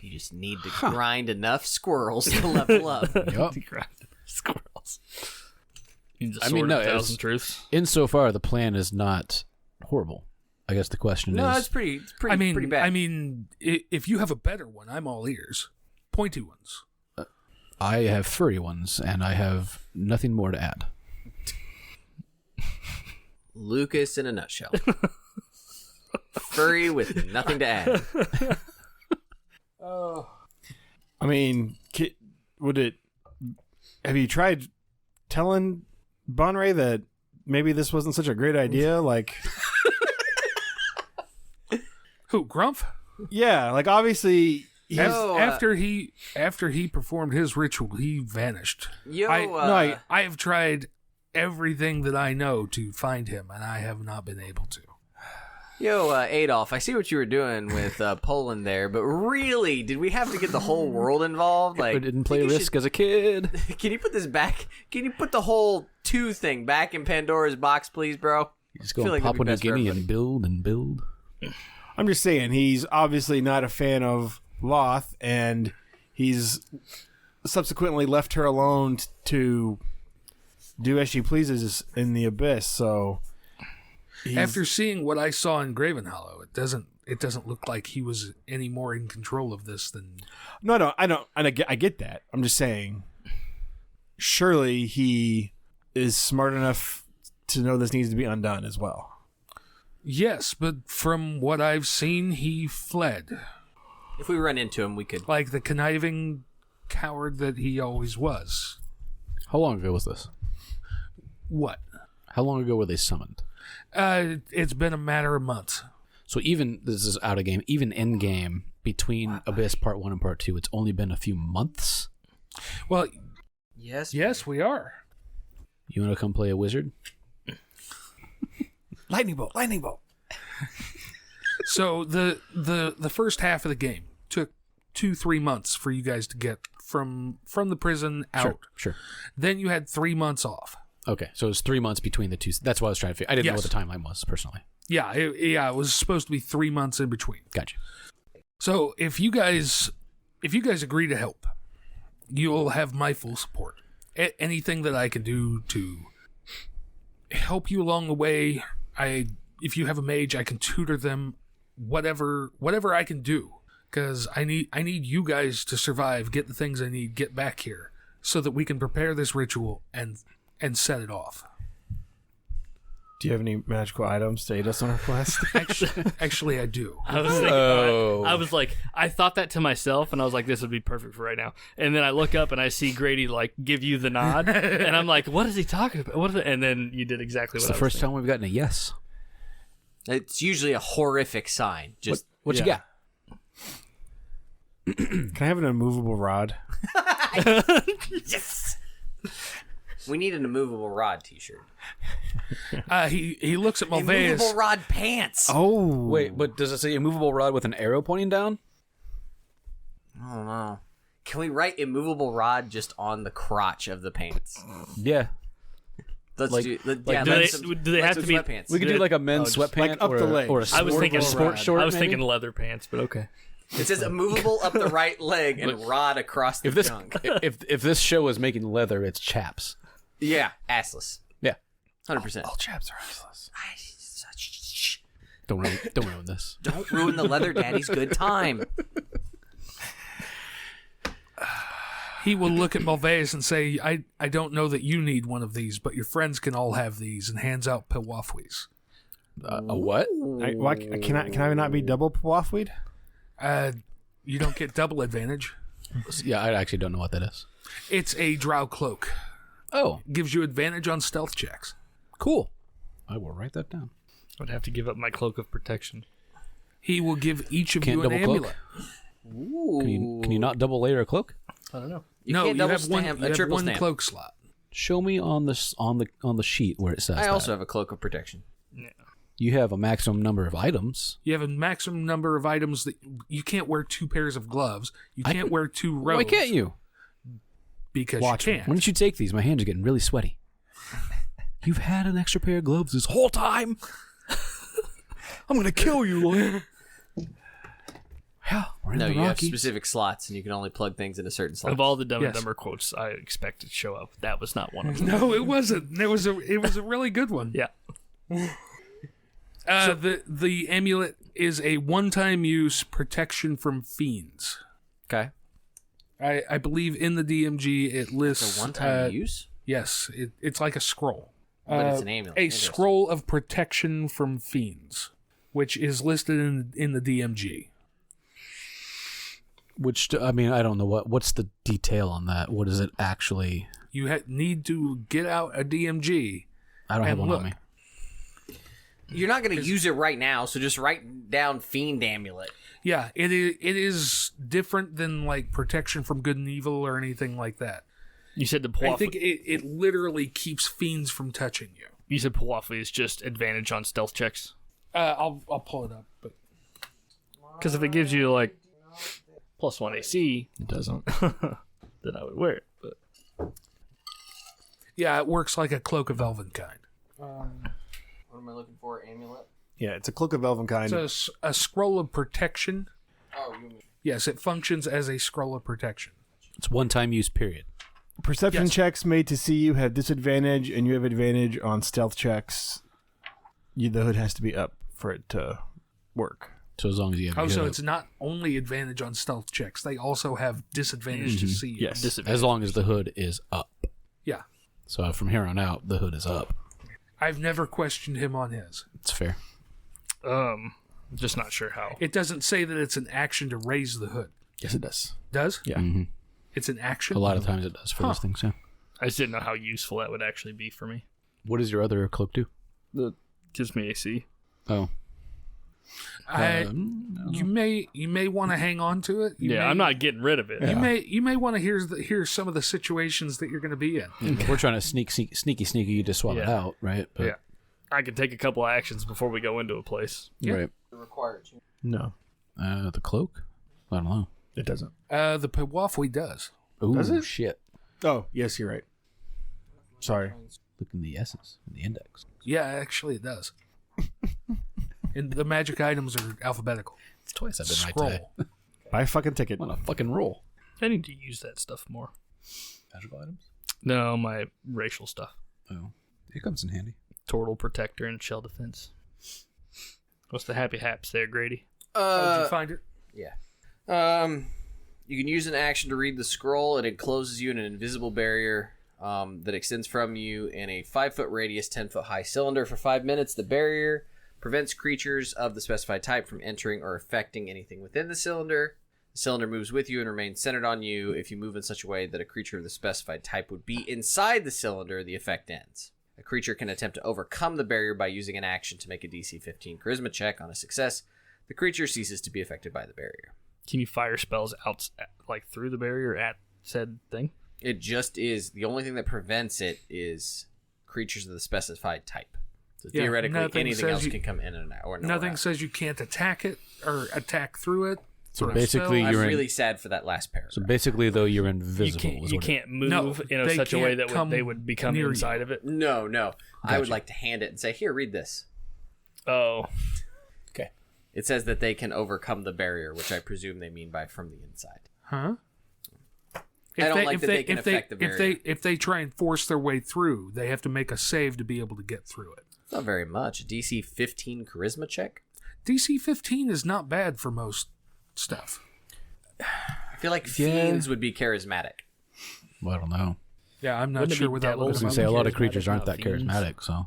A: You just need to grind enough squirrels to level up.
C: Yep.
B: Squirrels. You
C: I mean, no,
B: 1,000 truths.
C: Insofar, the plan is not horrible. I guess the question
A: No,
C: is...
A: it's pretty bad.
D: I mean, if you have a better one, I'm all ears. Pointy ones.
C: I have furry ones, and I have nothing more to add.
A: Lucas in a nutshell. Furry with nothing to add.
E: I mean, have you tried telling Bonray that maybe this wasn't such a great idea. Like,
D: Who, Grumph?
E: yeah, like obviously
D: After he performed his ritual, he vanished. I have tried everything that I know to find him, and I have not been able to.
A: Adolf, I see what you were doing with Poland there, but really, did we have to get the whole world involved? Like,
C: I didn't play Risk as a kid.
A: Can you put this back? Can you put the whole 2 thing back in Pandora's box, please, bro?
C: Just go Papua New Guinea and build.
E: I'm just saying, he's obviously not a fan of Loth, and he's subsequently left her alone to do as she pleases in the Abyss. So,
D: after seeing what I saw in Gravenhollow, it doesn't look like he was any more in control of this than.
E: No, I get that. I'm just saying, surely he is smart enough to know this needs to be undone as well.
D: Yes, but from what I've seen, he fled.
A: If we run into him, we could...
D: Like the conniving coward that he always was.
C: How long ago was this?
D: What?
C: How long ago were they summoned?
D: It's been a matter of months.
C: So even, this is out of game, even in game, between Abyss Part 1 and Part 2, it's only been a few months?
D: Well,
A: yes,
D: we are.
C: You want to come play a wizard?
E: Lightning bolt.
D: So the first half of the game took 2-3 months for you guys to get from the prison out.
C: Sure.
D: Then you had 3 months off.
C: Okay, so it was 3 months between the two. That's what I was trying to figure. I didn't know
D: Yes.
C: what the timeline was, personally.
D: Yeah, it was supposed to be 3 months in between.
C: Gotcha.
D: So if you guys agree to help, you'll have my full support. Anything that I can do to help you along the way, if you have a mage, I can tutor them. Whatever I can do, because I need you guys to survive, get the things I need, get back here, so that we can prepare this ritual and set it off.
E: Do you have any magical items to aid us on our quest?
D: Actually, I do.
B: I was thinking, I was like, I thought that to myself, and I was like, this would be perfect for right now. And then I look up and I see Grady like give you the nod, and I'm like, what is he talking about? What is it? And then you did exactly
C: It's
B: what
C: the
B: I was
C: first
B: thinking.
C: time we've gotten a yes.
A: It's usually a horrific sign. Just
C: What you got?
E: Can I have an immovable rod?
A: yes. We need an immovable rod T-shirt.
D: He looks at
A: Immovable
D: Mulvayas.
A: rod pants.
E: Oh,
C: Wait, but does it say immovable rod with an arrow pointing down?
A: I don't know. Can we write immovable rod just on the crotch of the pants?
C: Yeah.
A: Let's
C: Like-
A: do.
B: Do they have to be?
A: sweatpants?
C: We could do like a men's sweatpant
E: like up
C: or,
E: the leg.
C: or a
B: I was thinking
C: sport short.
B: I was
C: maybe?
B: thinking leather pants, but okay.
A: It says immovable up the right leg and rod across the
C: If this
A: junk.
C: if this show is making leather, it's chaps.
A: Yeah, assless.
C: Yeah.
A: 100%.
E: all chaps are useless.
C: Don't ruin this.
A: Don't ruin the leather daddy's good time.
D: He will look at Mulvayas and say, I don't know that you need one of these, but your friends can all have these, and hands out Pewafwees.
C: A what?
E: Can I not be double Pewafweed?
D: You don't get double advantage.
C: Yeah, I actually don't know what that is.
D: It's a drow cloak.
C: Oh,
D: Gives you advantage on stealth checks.
C: cool. I will write that down.
B: I'd have to give up my cloak of protection.
D: He will give each of
C: Can't
D: you an
C: double
D: amulet.
C: cloak?
A: Ooh.
C: Can you not double layer a cloak?
B: I don't know.
A: You
D: No,
A: can't
D: you
A: double
D: have one.
A: stamp,
D: You
A: a
D: have
A: triple
D: one
A: stamp.
D: cloak slot.
C: Show me on the sheet where it says
A: I
C: that.
A: also have a cloak of protection.
B: Yeah.
C: You have a maximum number of items.
D: You have a maximum number of items that you can't wear 2 pairs of gloves. You can't wear 2 robes.
C: Why can't you?
D: Because
E: Watch
D: you
E: me.
D: can't.
C: Why don't you take these? My hands are getting really sweaty. You've had an extra pair of gloves this whole time. I'm gonna kill you. Yeah, we're in
A: No,
C: the
A: you have
C: Rockies.
A: specific slots, and you can only plug things in a certain slot.
B: Of all the Dumb and
D: Yes.
B: Dumber quotes I expected to show up, that was not one of them.
D: No, it wasn't. It was a really good one.
B: Yeah.
D: The amulet is a one-time use protection from fiends.
A: Okay.
D: I believe in the DMG it lists
A: It's a one-time use?
D: Yes, it's like a scroll.
A: But it's an amulet.
D: A
A: Interesting.
D: scroll of protection from fiends, which is listed in the DMG.
C: Which I mean, I don't know what's the detail on that. What is it actually?
D: You need to get out a DMG
C: I don't have one
D: look.
C: on me.
A: You're not going to use it right now, so just write down Fiend Amulet.
D: Yeah, it is different than like protection from good and evil or anything like that.
B: You said the
D: I
B: Puafu.
D: think it literally keeps fiends from touching you.
B: You said Puafu is just advantage on stealth checks.
D: I'll pull it up, but
B: Because if it gives you like +1 AC,
C: It doesn't.
B: then I would wear it. But
D: yeah, it works like a cloak of Elvenkind.
A: What am I looking for? Amulet?
E: Yeah, it's a cloak of Elvenkind.
D: It's a scroll of protection.
A: Oh, you mean...
D: Yes, it functions as a scroll of protection.
C: It's one-time use, period.
E: Perception
D: Yes.
E: checks made to see you have disadvantage, and you have advantage on stealth checks. The hood has to be up for it to work.
C: So as long as you have
D: Oh,
C: a
D: so
C: good-
D: it's not only advantage on stealth checks. They also have disadvantage to see you.
E: Yes.
C: as long as the hood is up.
D: Yeah.
C: So from here on out, the hood is up.
D: I've never questioned him on his.
C: It's fair.
B: just not sure how.
D: It doesn't say that it's an action to raise the hood.
E: Yes, it does.
D: Does?
E: Yeah.
D: It's an action?
C: A lot of times it does for those things, yeah.
B: I just didn't know how useful that would actually be for me.
C: What does your other cloak do?
B: It gives me AC.
C: Oh.
D: You may want to hang on to it.
B: I'm not getting rid of it.
D: You may want to hear some of the situations that you're going to be in.
C: If we're trying to sneaky you just swap it
B: Yeah.
C: out, right? But,
B: Yeah. I can take a couple of actions before we go into a place.
C: Right.
A: Required.
E: No,
C: The cloak? I don't know.
E: it doesn't.
D: The Pewafwi does.
C: Ooh,
E: Does it?
C: shit.
E: Oh, yes, you're right. Sorry.
C: Look in the S's, in the index.
D: Yeah, actually it does. And the magic items are alphabetical.
C: It's twice I've been
D: Scroll.
C: right today.
E: Buy a fucking ticket.
C: What a fucking roll.
B: I need to use that stuff more.
C: Magical items?
B: No, my racial stuff.
C: Oh. It comes in handy.
B: Turtle protector and shell defense. What's the happy haps there, Grady?
D: Did you find it?
A: Yeah. You can use an action to read the scroll. It encloses you in an invisible barrier that extends from you in a 5-foot radius, 10-foot high cylinder for 5 minutes. The barrier prevents creatures of the specified type from entering or affecting anything within the cylinder. The cylinder moves with you and remains centered on you. If you move in such a way that a creature of the specified type would be inside the cylinder, the effect ends. A creature can attempt to overcome the barrier by using an action to make a DC 15 charisma check. On a success, the creature ceases to be affected by the barrier.
B: Can you fire spells out, like through the barrier at said thing?
A: It just is. The only thing that prevents it is creatures of the specified type. So
D: Yeah,
A: theoretically,
D: nothing
A: anything
D: says
A: else
D: you-
A: can come in and out. Or
D: Nothing
A: out.
D: says you can't attack it or attack through it.
C: So
D: or a
C: basically
D: spell.
A: I'm
C: you're in-
A: really sad for that last paragraph.
C: So basically, though, you're invisible.
B: You can't move
D: No,
B: in
D: they
B: such a way
D: can't
B: that
D: come
B: they would become
D: near
B: inside
D: you.
B: of it.
A: No. I would
C: Gotcha.
A: like to hand it and say, here, read this.
B: Oh,
C: Okay.
A: It says that they can overcome the barrier, which I presume they mean by from the inside.
D: Huh?
A: I don't like that they can affect the barrier.
D: If they try and force their way through, they have to make a save to be able to get through it.
A: It's not very much. A DC 15 charisma check?
D: DC 15 is not bad for most stuff.
A: I feel like fiends would be charismatic.
C: Well, I don't know.
D: Yeah, I'm not
B: Wouldn't it
D: sure
B: be
D: without
B: devils?
C: I was
D: looking
C: going
D: at
C: to say, a
D: my
C: lot of
B: charismatic,
C: creatures aren't
B: not
C: that
B: fiends.
C: charismatic, so.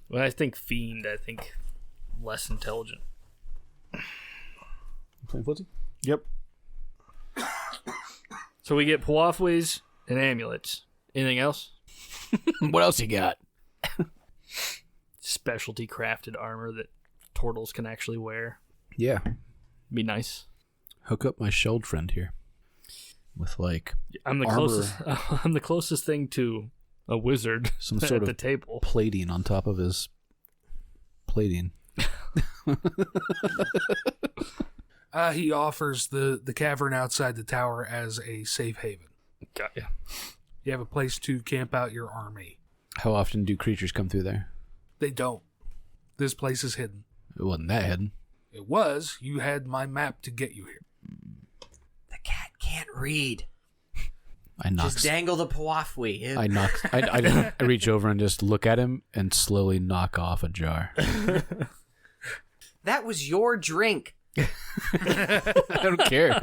B: when I think fiend, I think less intelligent.
C: Playing footsie?
E: Yep.
B: So we get Puafwis and amulets. Anything else?
C: What else you got?
B: Specialty crafted armor that turtles can actually wear.
C: Yeah.
B: Be nice.
C: Hook up my shelled friend here. With, like,
B: I'm the
C: Armor.
B: closest. I'm the closest thing to a wizard
C: some
B: at
C: sort
B: the
C: of
B: table.
C: plating on top of his plating.
D: He offers the cavern outside the tower as a safe haven.
B: Got ya.
D: You have a place to camp out your army.
C: How often do creatures come through there?
D: They don't. This place is hidden.
C: It wasn't that hidden.
D: It was. You had my map to get you here.
A: The cat can't read.
C: I knock.
A: Just dangle the Puafwi.
C: I knock. I reach over and just look at him and slowly knock off a jar.
A: That was your drink.
C: I don't care.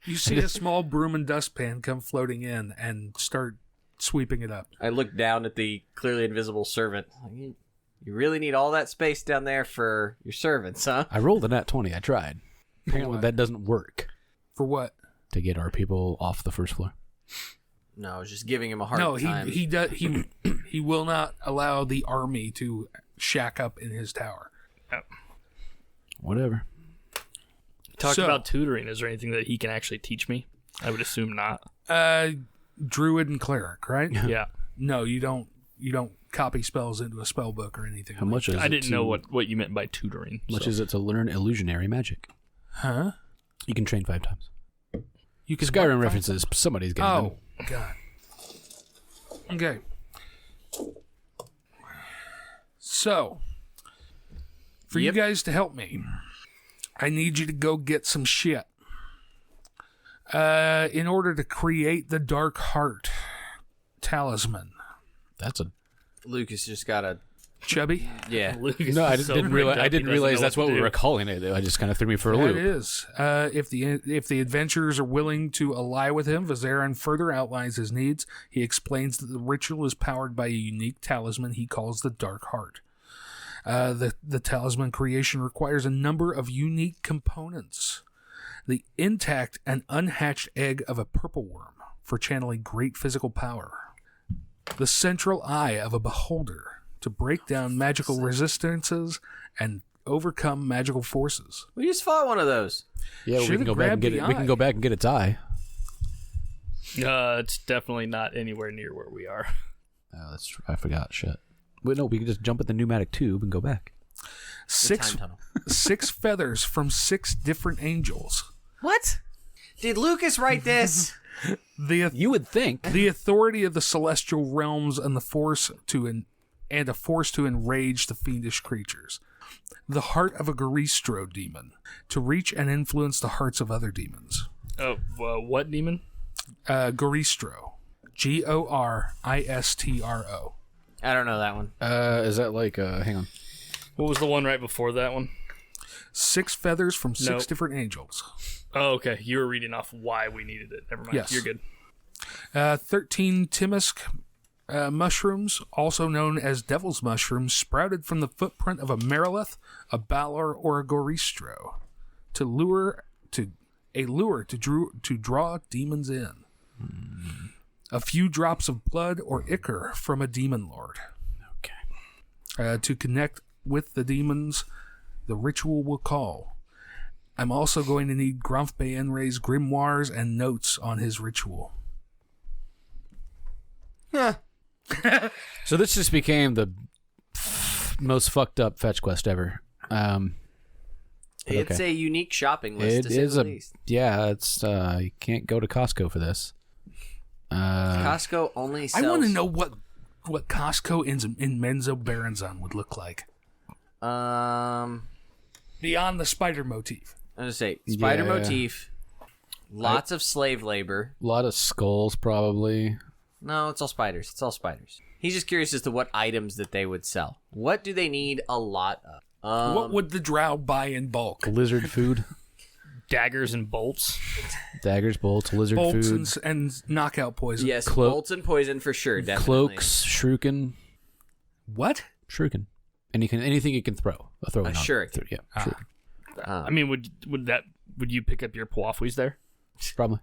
D: You see a small broom and dustpan come floating in and start sweeping it up.
A: I look down at the clearly invisible servant. You really need all that space down there for your servants, huh?
C: I rolled a nat 20. I tried. Apparently
D: what?
C: that doesn't work
D: For what?
C: to get our people off the first floor.
A: No, I was just giving him a hard
D: No,
A: time.
D: he will not allow the army to shack up in his tower.
C: Whatever.
B: Talk
D: So-
B: about tutoring. Is there anything that he can actually teach me? I would assume not.
D: Druid and cleric, right?
B: Yeah.
D: No, you don't copy spells into a spell book or anything.
C: How much is it?
B: I didn't know what you meant by tutoring.
C: Much
B: so.
C: is it to learn illusionary magic?
D: Huh?
C: You can train 5 times.
D: You can
C: Skyrim references. Somebody's getting them.
D: Oh, God. Okay. So, for you guys to help me, I need you to go get some shit. In order to create the Dark Heart talisman.
C: That's a
A: Lucas just got a...
D: Chubby?
A: Yeah.
B: Lucas
C: no. I
B: is so
C: didn't realize.
B: rigged up,
C: I
B: he
C: didn't
B: doesn't
C: realize
B: know
C: that's what
B: to
C: we
B: do.
C: were calling it. I just kind of threw me for a
D: That
C: loop.
D: is. If the adventurers are willing to ally with him, Vizarin further outlines his needs. He explains that the ritual is powered by a unique talisman he calls the Dark Heart. The talisman creation requires a number of unique components. The intact and unhatched egg of a purple worm for channeling great physical power. The central eye of a beholder to break down magical resistances and overcome magical forces.
A: We just fought one of those.
C: Yeah, we
D: Should've
C: can go back and
D: grabbed
C: get
D: the
C: it. We can
D: eye.
C: go back and get its eye.
B: It's definitely not anywhere near where we are.
C: Oh, that's true. I forgot. Shit. But no, we can just jump at the pneumatic tube and go back.
A: Time tunnel.
D: 6 feathers from 6 different angels.
A: What? Did Lucas write this?
C: You would think.
D: The authority of the celestial realms and the force to a force to enrage the fiendish creatures. The heart of a Goristro demon to reach and influence the hearts of other demons.
B: Oh, what demon?
D: Goristro, Goristro.
A: I don't know that one.
C: Is that like? Hang on.
B: What was the one right before that one?
D: 6 feathers from 6
B: Nope.
D: different angels.
B: Oh, okay. You were reading off why we needed it. Never mind.
D: Yes.
B: You're good.
D: 13 Timisk mushrooms, also known as devil's mushrooms, sprouted from the footprint of a Marilith, a Balor, or a Goristro, to lure to draw demons in. A few drops of blood or ichor from a demon lord.
C: Okay.
D: To connect with the demons, the ritual will call. I'm also going to need Grumf Baenre's grimoires and notes on his ritual.
C: So this just became the most fucked up fetch quest ever.
A: It's
C: okay.
A: a unique shopping list,
C: It
A: to say
C: is
A: the
C: a
A: least.
C: It's you can't go to Costco for this.
A: Costco only sells...
D: I want to know what Costco in Menzo Baranzan would look like. Beyond the spider motif.
A: I was going to say, spider
C: Yeah.
A: motif, lots of slave labor.
C: A lot of skulls, probably.
A: No, it's all spiders. It's all spiders. He's just curious as to what items that they would sell. What do they need a lot of?
D: What would the drow buy in bulk?
C: Lizard food,
B: Daggers and bolts.
C: daggers, bolts, lizard
D: Bolts
C: food,
D: and knockout poison.
A: Yes,
C: Clo-
A: bolts and poison for sure, definitely.
C: cloaks, shuriken,
D: What?
C: anything you can throw. A throw.
A: shuriken.
C: Yeah, shuriken.
B: I mean, would you pick up your Poifwies there?
C: Probably.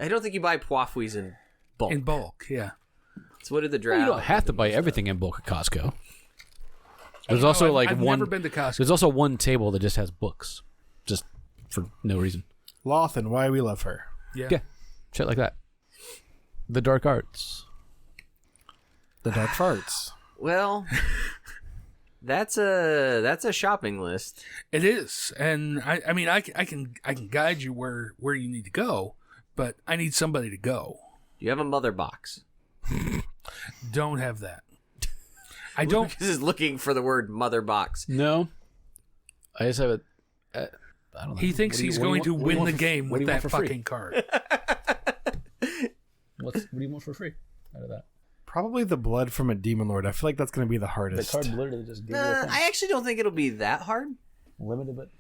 A: I don't think you buy poifwies in bulk.
D: In bulk, yeah.
A: So what did the drow...
C: You don't have to buy everything in bulk at Costco. There's
D: No,
C: also
D: I've-
C: like
D: I've
C: one.
D: never been to Costco.
C: There's also one table that just has books, just for no reason.
E: Lothan, why we love her.
D: Yeah.
C: Yeah, shit like that. The dark arts.
E: The Dark Farts.
A: Well, that's a shopping list.
D: It is. And I mean I can guide you where you need to go, but I need somebody to go.
A: You have a mother box.
D: Don't have that. I don't.
A: This is looking for the word mother box.
C: No, I just have it. I don't know.
D: He thinks he's going to win the game with that
C: fucking.
D: fucking card.
C: What do you want for free out of that?
E: Probably the blood from a demon lord. I feel like that's going to be the hardest.
C: literally just gives
A: I actually don't think it'll be that hard.
C: limited, but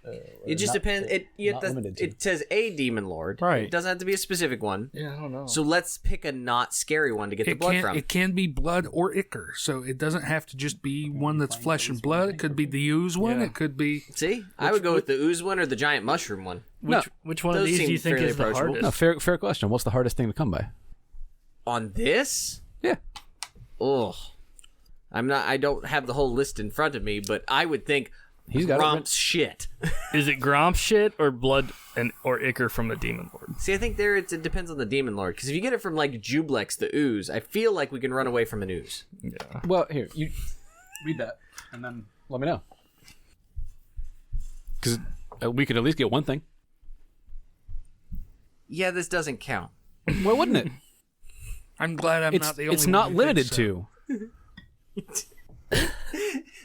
A: It just depends. It says a demon lord.
E: Right.
A: It doesn't have to be a specific one.
B: Yeah, I don't know.
A: So let's pick a not scary one to get the blood from.
D: It can be blood or ichor, so it doesn't have to just be one that's flesh and blood. It could be the ooze one.
B: Yeah.
D: It could be.
A: See, I would go with the ooze one or the giant mushroom one.
B: Which one of
A: those
B: these do
A: seem
B: you think
A: fairly
B: is the
A: approachable.
B: hardest?
C: no fair question. What's the hardest thing to come by?
A: On this?
C: Yeah.
A: Ugh. I don't have the whole list in front of me, but I would think
C: He's got
A: Gromp's shit.
B: Is it Gromp shit or blood or ichor from the Demon Lord?
A: See, I think it depends on the Demon Lord, because if you get it from, like, Jublex, the ooze, I feel like we can run away from an ooze.
B: Yeah.
C: Well, here, you read that, and then let me know. Because we could at least get one thing.
A: Yeah, this doesn't count.
C: Why wouldn't it?
D: I'm glad I'm not the only
C: It's
D: one
C: not
D: who
C: limited
D: thinks
C: to.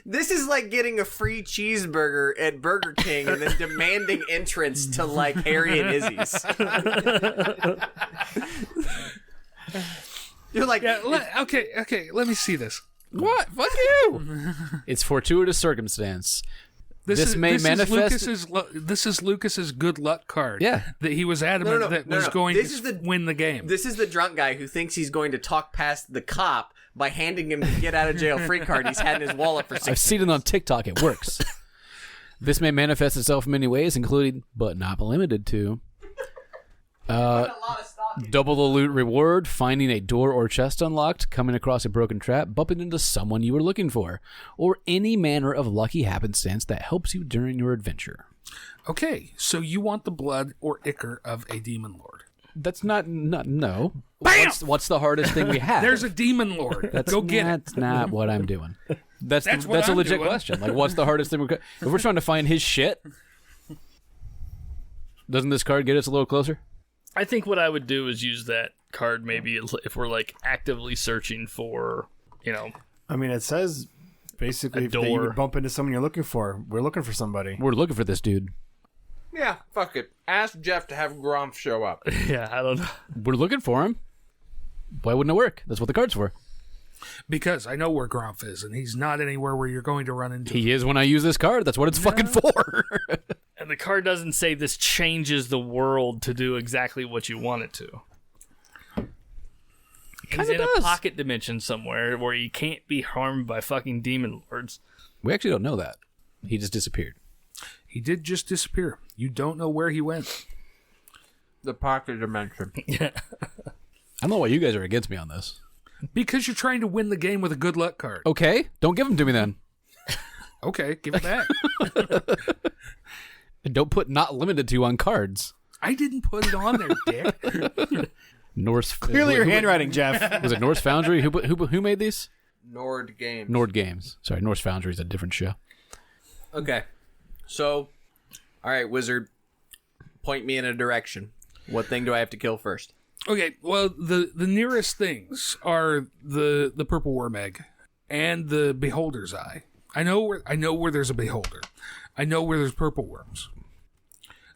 A: This is like getting a free cheeseburger at Burger King and then demanding entrance to, like, Harry and Izzy's. You're like,
D: okay, let me see this.
C: What? Fuck you! It's fortuitous circumstance. This may manifest.
D: This is Lucas's good luck card.
C: Yeah.
D: That he was adamant was going to win the game.
A: This is the drunk guy who thinks he's going to talk past the cop by handing him the get out of jail free card he's had in his wallet for 6
C: I've seen it on TikTok. It works. This may manifest itself in many ways, including, but not limited to, double the loot reward, finding a door or chest unlocked, coming across a broken trap, bumping into someone you were looking for, or any manner of lucky happenstance that helps you during your adventure.
D: Okay, so you want the blood or ichor of a demon lord.
C: That's not no.
D: Bam!
C: What's the hardest thing we have?
D: There's a demon lord. Go get it.
C: That's not what I'm doing. That's
D: what
C: a
D: I'm
C: legit
D: doing.
C: question. Like, what's the hardest thing if we're trying to find his shit? Doesn't this card get us a little closer?
B: I think what I would do is use that card maybe if we're, like, actively searching for,
E: I mean, it says basically that you would bump into someone you're looking for. We're looking for somebody.
C: We're looking for this dude.
A: Yeah, fuck it. Ask Jeff to have Gromp show up.
B: Yeah, I don't know.
C: We're looking for him. Why wouldn't it work? That's what the card's for.
D: Because I know where Gromp is, and he's not anywhere where you're going to run into him.
C: He is when I use this card. That's what it's fucking for.
B: And the card doesn't say this changes the world to do exactly what you want it to. He's in a pocket dimension somewhere where he can't be harmed by fucking demon lords.
C: We actually don't know that. He just disappeared.
D: He did just disappear. You don't know where he went.
A: The pocket dimension.
C: I don't know why you guys are against me on this.
D: Because you're trying to win the game with a good luck card.
C: Okay, don't give him to me then.
D: Okay, give it back.
C: And don't put not limited to on cards.
D: I didn't put it on there, dick.
C: Norse.
E: Clearly your handwriting, Jeff.
C: Was it Norse Foundry? Who made these?
A: Nord Games.
C: Nord Games. Sorry, Norse Foundry is a different show.
A: Okay. So, all right, wizard, point me in a direction. What thing do I have to kill first?
D: Okay, well, the nearest things are the purple worm egg and the beholder's eye. I know where there's a beholder. I know where there's purple worms.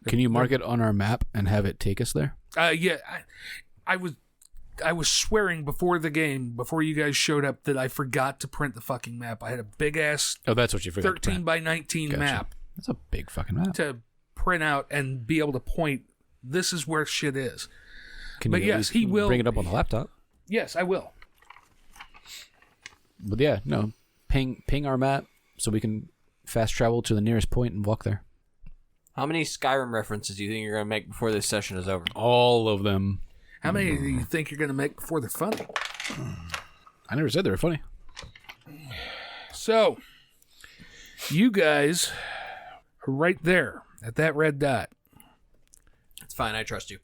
C: Can you mark it on our map and have it take us there?
D: Yeah, I was swearing before the game, before you guys showed up, that I forgot to print the fucking map. I had a big ass
C: Oh, that's what you forgot.
D: 13 by 19
C: Gotcha.
D: map
C: That's a big fucking map.
D: to print out and be able to point. This is where shit is.
C: Can
D: But
C: you
D: yes,
C: at least
D: he will-
C: bring it up on the laptop?
D: Yes, I will.
C: But yeah, no. Ping our map so we can fast travel to the nearest point and walk there.
A: How many Skyrim references do you think you're going to make before this session is over?
C: All of them.
D: How many do you think you're going to make before they're funny?
C: I never said they were funny.
D: So, you guys are right there at that red dot.
A: It's fine, I trust you.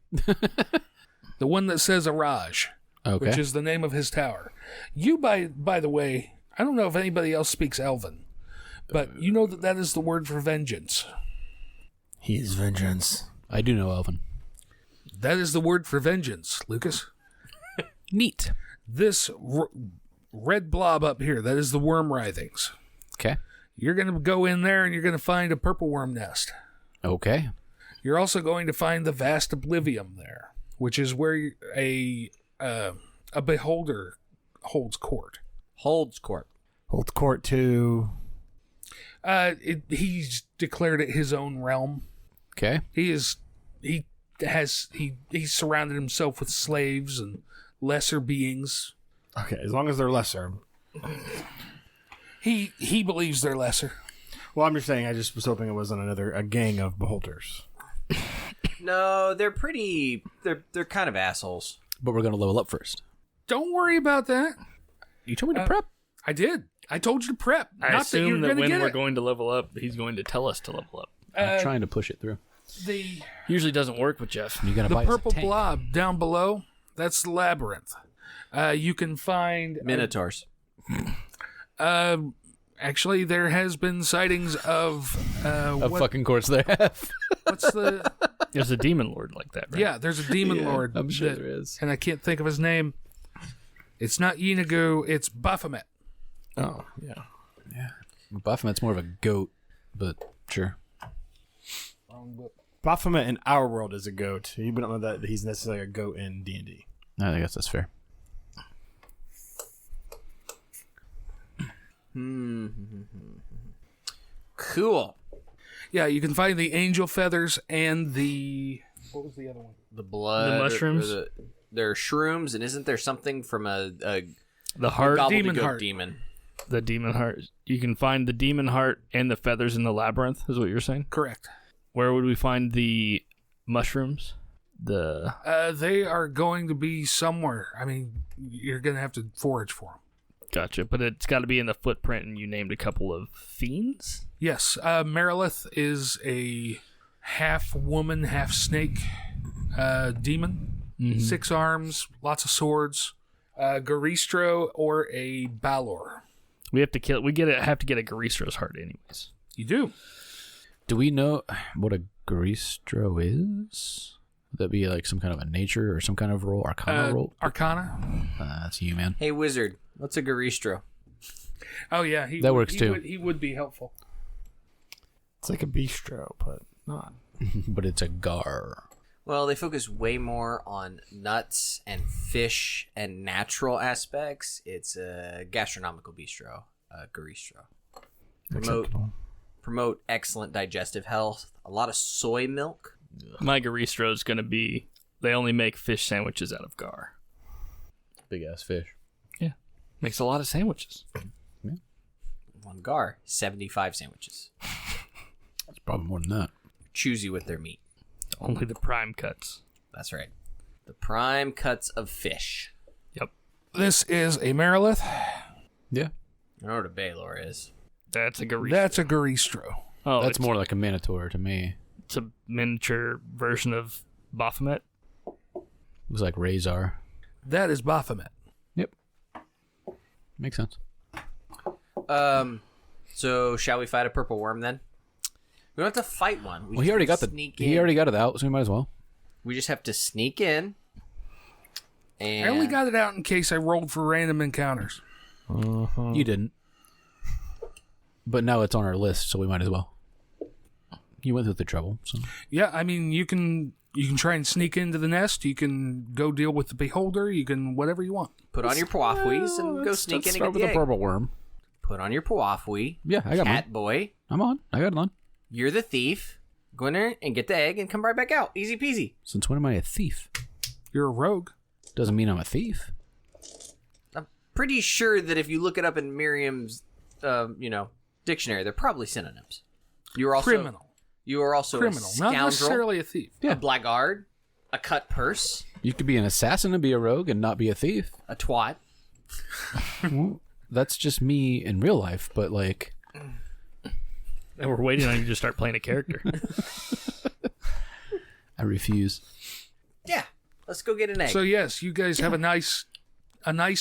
D: The one that says Araj,
C: Okay.
D: which is the name of his tower. You, by the way, I don't know if anybody else speaks Elven, but you know that is the word for vengeance.
E: He is vengeance.
C: I do know Elven.
D: That is the word for vengeance, Lucas.
C: Neat.
D: This red blob up here, that is the worm writhings.
C: Okay.
D: You're going to go in there and you're going to find a purple worm nest.
C: Okay.
D: You're also going to find the vast oblivium there, which is where a beholder holds court.
A: Holds court.
E: Hold court to...
D: He's declared it his own realm.
C: Okay.
D: He's surrounded himself with slaves and lesser beings.
E: Okay, as long as they're lesser.
D: He believes they're lesser.
E: Well, I'm just saying, I just was hoping it wasn't a gang of beholders.
A: No, they're pretty... They're kind of assholes.
C: But we're going to level up first.
D: Don't worry about that.
C: You told me to prep.
D: I did. I told you to prep.
B: I
D: Not
B: assume
D: that,
B: that when
D: get
B: we're
D: it.
B: going to level up, he's going to tell us to level up.
C: I'm trying to push it through.
D: The
B: Usually doesn't work with Jeff.
C: You gotta buy us a
D: purple
C: tank.
D: blob down below, that's the labyrinth. You can find...
A: Minotaurs.
D: Actually, there has been sightings of...
C: Of fucking course they have.
D: What's the...
B: There's a demon lord like that, right?
D: Yeah, there's a demon lord.
C: I'm sure there is.
D: And I can't think of his name. It's not Yeenagu, it's Baphomet.
E: Oh, yeah.
C: Baphomet's more of a goat, but sure.
E: Baphomet in our world is a goat. You don't know that he's necessarily a goat in D&D.
C: I guess that's fair.
A: Cool.
D: Yeah, you can find the angel feathers and the... What was the other one?
A: The blood.
B: The mushrooms?
A: There are shrooms, and isn't there something from a
B: The heart,
D: Demon
A: gobbledygook
D: heart.
A: demon?
B: the demon heart. You can find the demon heart and the feathers in the labyrinth, is what you're saying?
D: Correct.
B: Where would we find the mushrooms?
D: They are going to be somewhere. I mean, you're going to have to forage for them.
B: Gotcha, but it's got to be in the footprint, and you named a couple of fiends?
D: Yes, Marilith is a half woman, half snake demon.
B: Mm-hmm.
D: 6 arms, lots of swords. Garistro or a Balor.
B: We have to kill. Have to get a Garistro's heart, anyways.
D: You do.
C: Do we know what a Garistro is? Would that be like some kind of a nature or some kind of role? Arcana role?
D: Arcana.
C: That's you, man.
A: Hey, wizard, what's a Garistro?
D: Oh yeah,
C: That works too.
D: He would be helpful.
E: It's like a bistro, but not.
C: But it's a gar.
A: Well, they focus way more on nuts and fish and natural aspects. It's a gastronomical bistro, Garistro. Promote excellent digestive health. A lot of soy milk.
B: My Garistro is going to be, they only make fish sandwiches out of gar.
C: Big ass fish.
B: Yeah. Makes a lot of sandwiches.
A: One gar, 75 sandwiches.
C: It's probably more than that.
A: Choosy with their meat.
B: Only the prime cuts.
A: That's right. The prime cuts of fish.
B: Yep.
D: This is a Marilith.
C: Yeah.
A: I know what a Baylor is.
B: That's a Garistro.
D: That's a Garistro.
B: Oh,
C: That's
B: it's,
C: more like a Minotaur to me.
B: it's a miniature version of Baphomet.
C: Looks like Razor.
D: That is Baphomet.
C: Yep. Makes sense.
A: So shall we fight a purple worm then? We don't have to fight one.
C: Well, he already got he already got it out, so we might as well.
A: We just have to sneak in. And
D: I only got it out in case I rolled for random encounters.
C: You didn't. But now it's on our list, so we might as well. You went through the trouble, so.
D: Yeah, I mean, you can try and sneak into the nest. You can go deal with the beholder. You can whatever you want.
A: put on your puafuis and go sneak in and
C: Start
A: get
C: with
A: the
C: the
A: egg.
C: purple worm.
A: Put on your puafui.
C: Yeah, I got mine.
A: Cat boy,
C: I'm on. I got it on.
A: you're the thief. Go in there and get the egg and come right back out. Easy peasy.
C: Since when am I a thief?
D: You're a rogue.
C: Doesn't mean I'm a thief.
A: I'm pretty sure that if you look it up in Miriam's, dictionary, they're probably synonyms. You are also
D: Criminal.
A: You are also a
D: Criminal. Not
A: scoundrel,
D: necessarily a thief.
A: a blackguard, a cut purse,
C: You could be an assassin and be a rogue and not be a thief.
A: a twat.
C: That's just me in real life, but like,
B: And we're waiting on you to start playing a character.
C: I refuse.
A: Yeah, let's go get an egg.
D: So yes, you guys have a nice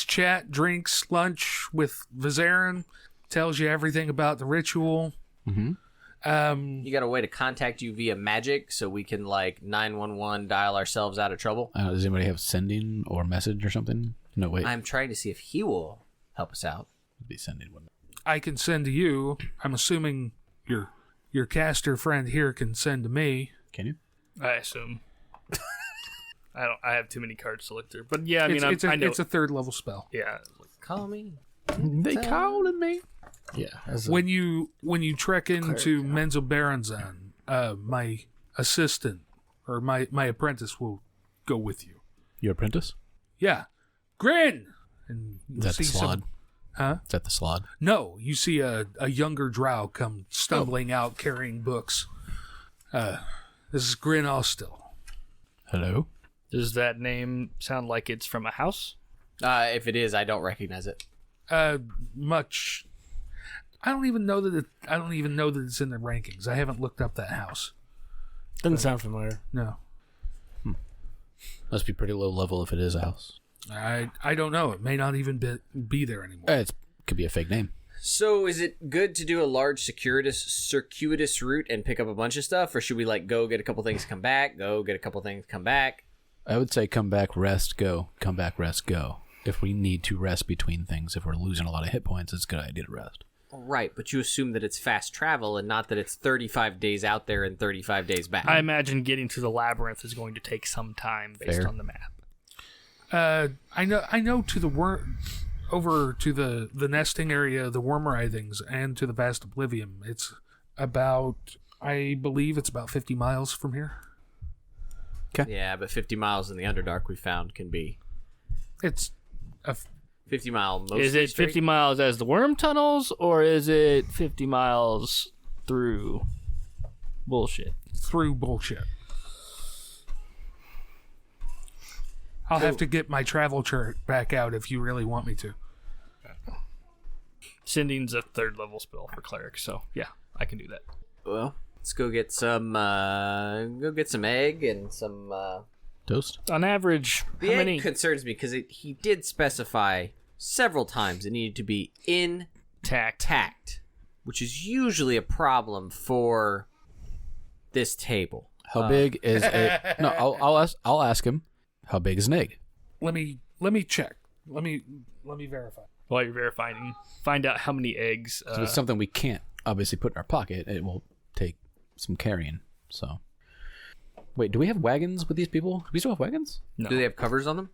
D: chat, drinks, lunch with Vizarin. Tells you everything about the ritual.
C: Mm-hmm.
A: You got a way to contact you via magic so we can 911 dial ourselves out of trouble?
C: Does anybody have sending or message or something? No, wait.
A: I'm trying to see if he will help us out.
C: Be sending one.
D: I can send to you. I'm assuming your caster friend here can send to me.
C: Can you?
B: I assume. I have too many cards to look through. But yeah, I mean,
D: it's
B: I know.
D: a 3rd level spell.
B: Yeah.
A: Call me.
C: They calling me. Yeah.
D: When you trek into Menzo Baranzan, my assistant or my apprentice will go with you.
C: Your apprentice?
D: Yeah, grin. And
C: Is that the slod?
D: Huh?
C: Is that the slod?
D: No, you see a younger drow come stumbling out carrying books. This is Grin Ostil.
C: Hello?
B: Does that name sound like it's from a house?
A: If it is, I don't recognize it.
D: Much. I don't even know that it's in the rankings. I haven't looked up that house.
E: Doesn't sound familiar.
D: No.
C: Must be pretty low level if it is a house.
D: I don't know. It may not even be there anymore.
C: It could be a fake name.
A: So is it good to do a large circuitous route and pick up a bunch of stuff, or should we go get a couple things, come back, go get a couple things, come back?
C: I would say come back, rest, go. Come back, rest, go. If we need to rest between things, if we're losing a lot of hit points, it's a good idea to rest.
A: Right, but you assume that it's fast travel and not that it's 35 days out there and 35 days back.
B: I imagine getting to the labyrinth is going to take some time based
C: Fair.
B: on the map.
D: I know to the over to the nesting area, the worm writhings, and to the vast oblivion. It's about, I believe it's about 50 miles from here.
A: Yeah, but 50 miles in the Underdark we found can be...
D: It's a
A: 50 mile mostly
B: Is it 50 miles as the worm tunnels, or is it 50 miles through bullshit?
D: through bullshit. I'll have to get my travel chart back out if you really want me to.
B: Sending's a 3rd level spell for cleric, so yeah, I can do that.
A: Well, let's go get some egg and some...
C: Toast?
B: On average,
A: The
B: how
A: egg
B: many
A: concerns me because he did specify several times it needed to be intact, which is usually a problem for this table.
C: How big is a... No, I'll ask him. How big is an egg?
D: Let me check. Let me verify.
B: while you're verifying, find out how many eggs.
C: So it's something we can't obviously put in our pocket. It will take some carrying. So, wait, do we have wagons with these people? Do we still have wagons?
B: No.
A: Do they have covers on them?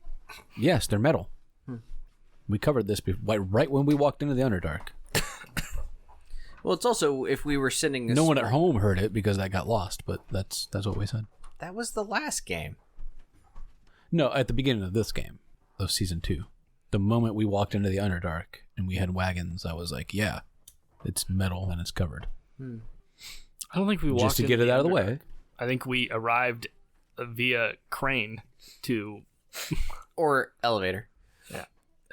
C: Yes, they're metal. We covered this right when we walked into the Underdark.
A: Well, it's also if we were sending.
C: No one at home heard it because that got lost, but that's what we said.
A: That was the last game.
C: No, at the beginning of this game, of season 2, the moment we walked into the Underdark and we had wagons, I was like, yeah, it's metal and it's covered.
B: I don't think we walked
C: Just to get it out of the way.
B: I think we arrived via crane to
A: Or elevator.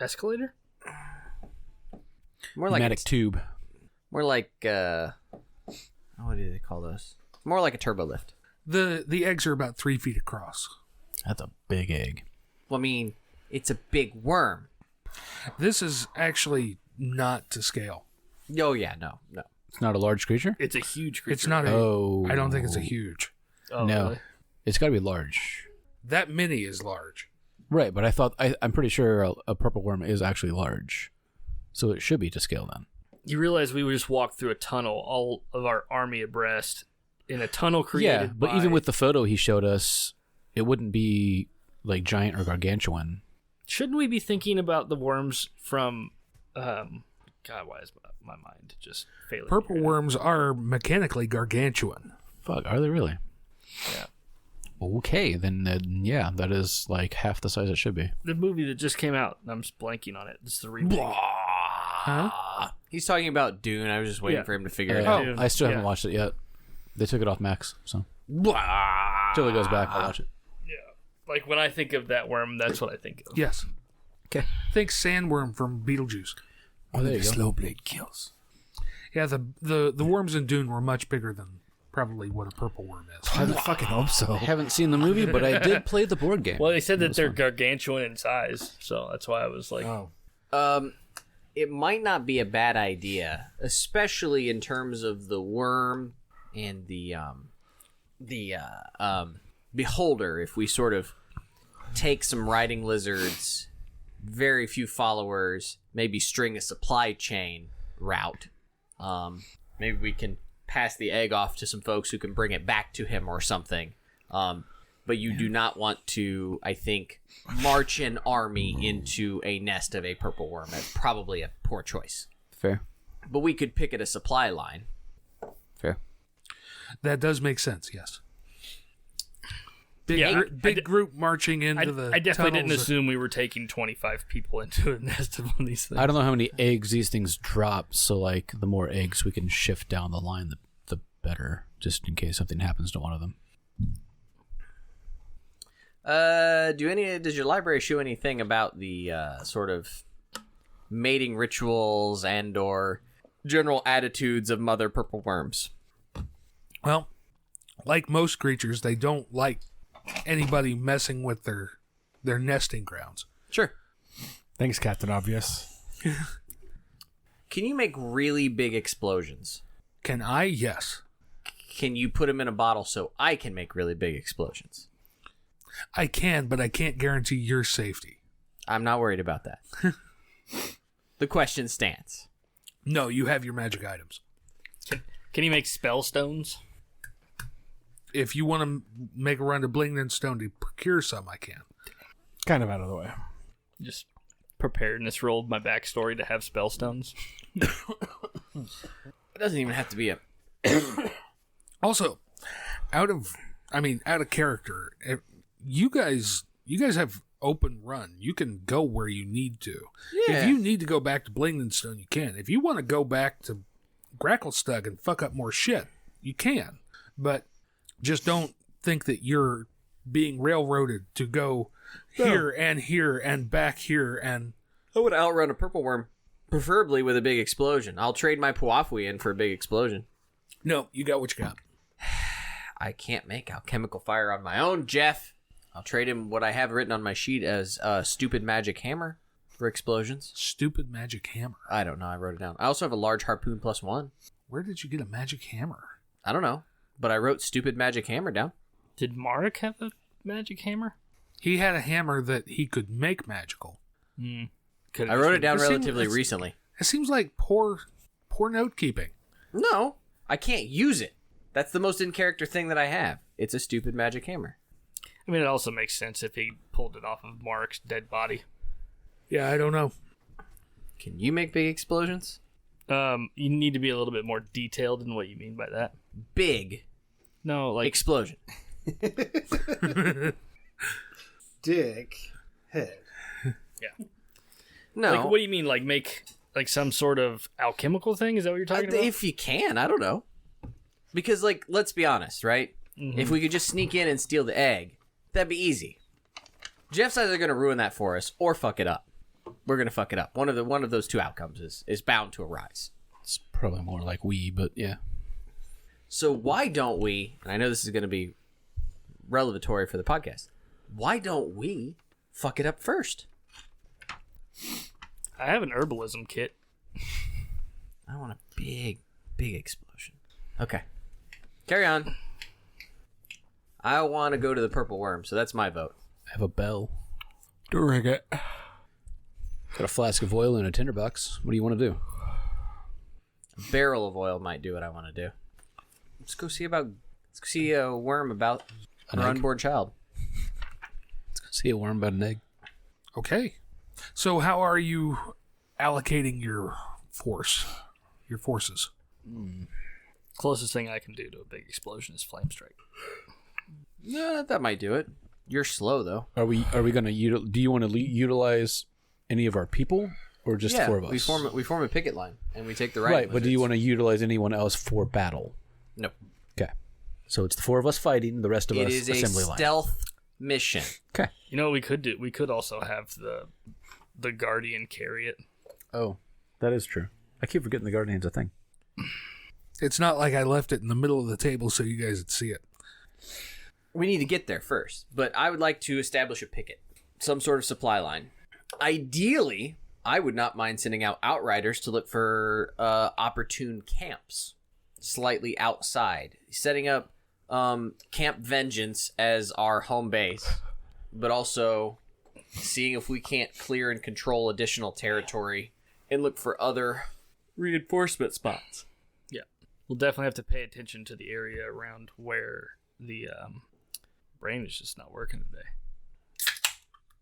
B: escalator.
A: More like
C: Pneumatic tube.
A: More like what do they call those? More like a turbo lift.
D: The eggs are about 3 feet across.
C: That's a big egg.
A: Well, I mean, it's a big worm.
D: This is actually not to scale.
A: Oh yeah, no.
C: It's not a large creature?
B: It's a huge creature.
D: It's not a.
C: Oh.
D: I don't think it's a huge.
B: Oh,
C: no.
B: really?
C: It's got to be large.
D: That mini is large.
C: Right, but I'm pretty sure a purple worm is actually large. So it should be to scale then.
B: You realize we just walked through a tunnel, all of our army abreast, in a tunnel created
C: Yeah, but
B: by...
C: even with the photo he showed us, it wouldn't be like giant or gargantuan.
B: Shouldn't we be thinking about the worms from... God, why is my mind just failing?
D: Purple
B: here?
D: worms are mechanically gargantuan.
C: Fuck, are they really?
B: Yeah.
C: Okay, then yeah, that is like half the size it should be.
B: The movie that just came out, I'm just blanking on it. It's the remake.
D: Huh?
A: He's talking about Dune. I was just waiting
B: Yeah.
A: for him to figure it out.
B: Dude,
C: I still haven't
B: yeah.
C: watched it yet. They took it off Max, so until it goes back, I'll watch it.
B: Yeah. Like, when I think of that worm, that's what I think of.
D: Yes.
C: Okay.
D: Think sandworm from Beetlejuice.
C: Oh, there you go.
E: Slow blade kills.
D: Yeah, the worms in Dune were much bigger than probably what a purple worm is.
E: I fucking hope so.
C: I haven't seen the movie, but I did play the board game.
B: Well, they said that they're gargantuan in size, so that's why I was like...
E: Oh.
A: It might not be a bad idea, especially in terms of the worm and the beholder. If we sort of take some riding lizards, very few followers, maybe string a supply chain route. Maybe we can pass the egg off to some folks who can bring it back to him or something. But you do not want to, I think, march an army into a nest of a purple worm. That's probably a poor choice.
C: Fair.
A: But we could pick at a supply line.
C: Fair.
D: That does make sense, yes.
B: Yeah,
D: Big group marching into the
B: I definitely didn't
D: tunnels.
B: assume we were taking 25 people into a nest of one of these things.
C: I don't know how many eggs these things drop, so like the more eggs we can shift down the line, the better, just in case something happens to one of them.
A: Does your library show anything about the sort of mating rituals and or general attitudes of mother purple worms?
D: Well, like most creatures, they don't like anybody messing with their nesting grounds.
A: Sure.
E: Thanks, Captain Obvious.
A: Can you make really big explosions?
D: Can I? Yes.
A: Can you put them in a bottle so I can make really big explosions?
D: I can, but I can't guarantee your safety.
A: I'm not worried about that. The question stands.
D: No, you have your magic items.
B: Can you make spell stones?
D: If you want to make a run to Blingden Stone to procure some, I can.
E: Kind of out of the way.
B: Just preparedness rolled my backstory to have spell stones.
A: It doesn't even have to be a...
D: Also, out of character, you guys have open run. You can go where you need to.
A: Yeah.
D: If you need to go back to Blingden Stone, you can. If you want to go back to Gracklestug and fuck up more shit, you can. But just don't think that you're being railroaded to go here and back here and...
A: I would outrun a purple worm, preferably with a big explosion. I'll trade my Puafui in for a big explosion.
D: No, you got what you got.
A: I can't make alchemical fire on my own, Jeff. I'll trade him what I have written on my sheet as a stupid magic hammer for explosions.
D: Stupid magic hammer.
A: I don't know. I wrote it down. I also have a large harpoon +1.
D: Where did you get a magic hammer?
A: I don't know, but I wrote stupid magic hammer down.
B: Did Marek have a magic hammer?
D: He had a hammer that he could make magical.
A: I wrote it down relatively recently.
D: It seems like poor note keeping.
A: No, I can't use it. That's the most in-character thing that I have. It's a stupid magic hammer.
B: I mean, it also makes sense if he pulled it off of Marek's dead body.
D: Yeah, I don't know.
A: Can you make big explosions?
B: You need to be a little bit more detailed in what you mean by that.
A: Big
B: No, like...
A: explosion.
E: Dick head.
B: Yeah.
A: No.
B: Like, what do you mean? Like, make like some sort of alchemical thing? Is that what you're talking about?
A: If you can, I don't know. Because, like, let's be honest, right?
B: Mm-hmm.
A: If we could just sneak in and steal the egg, that'd be easy. Jeff's either going to ruin that for us or fuck it up. We're going to fuck it up. One of those two outcomes is bound to arise.
C: It's probably more like we, but yeah.
A: So why don't we, and I know this is going to be revelatory for the podcast, why don't we fuck it up first?
B: I have an herbalism kit.
A: I want a big explosion. Okay. Carry on. I want to go to the purple worm, so that's my vote.
C: I have a bell.
E: Drink it.
C: Got a flask of oil and a tinderbox. What do you want to do?
A: A barrel of oil might do what I want to do. Let's go see a worm about her unborn child.
C: Let's go see a worm about an egg.
D: Okay. So how are you allocating your forces?
B: Closest thing I can do to a big explosion is flame strike.
A: No, that might do it. You're slow though.
C: Are we going to do you want to utilize any of our people or just four of us?
A: we form a picket line and we take the
C: right. But do you want to utilize anyone else for battle?
A: No.
C: Okay. So it's the four of us fighting, the rest of us assembly line.
A: It is a stealth mission.
C: Okay.
B: You know what we could do? We could also have the guardian carry it.
C: Oh, that is true. I keep forgetting the guardian's a thing.
D: It's not like I left it in the middle of the table so you guys would see it.
A: We need to get there first, but I would like to establish a picket, some sort of supply line. Ideally, I would not mind sending out outriders to look for opportune camps slightly outside, setting up Camp Vengeance as our home base, but also seeing if we can't clear and control additional territory and look for other reinforcement spots.
B: Yeah. We'll definitely have to pay attention to the area around where the brain is just not working today.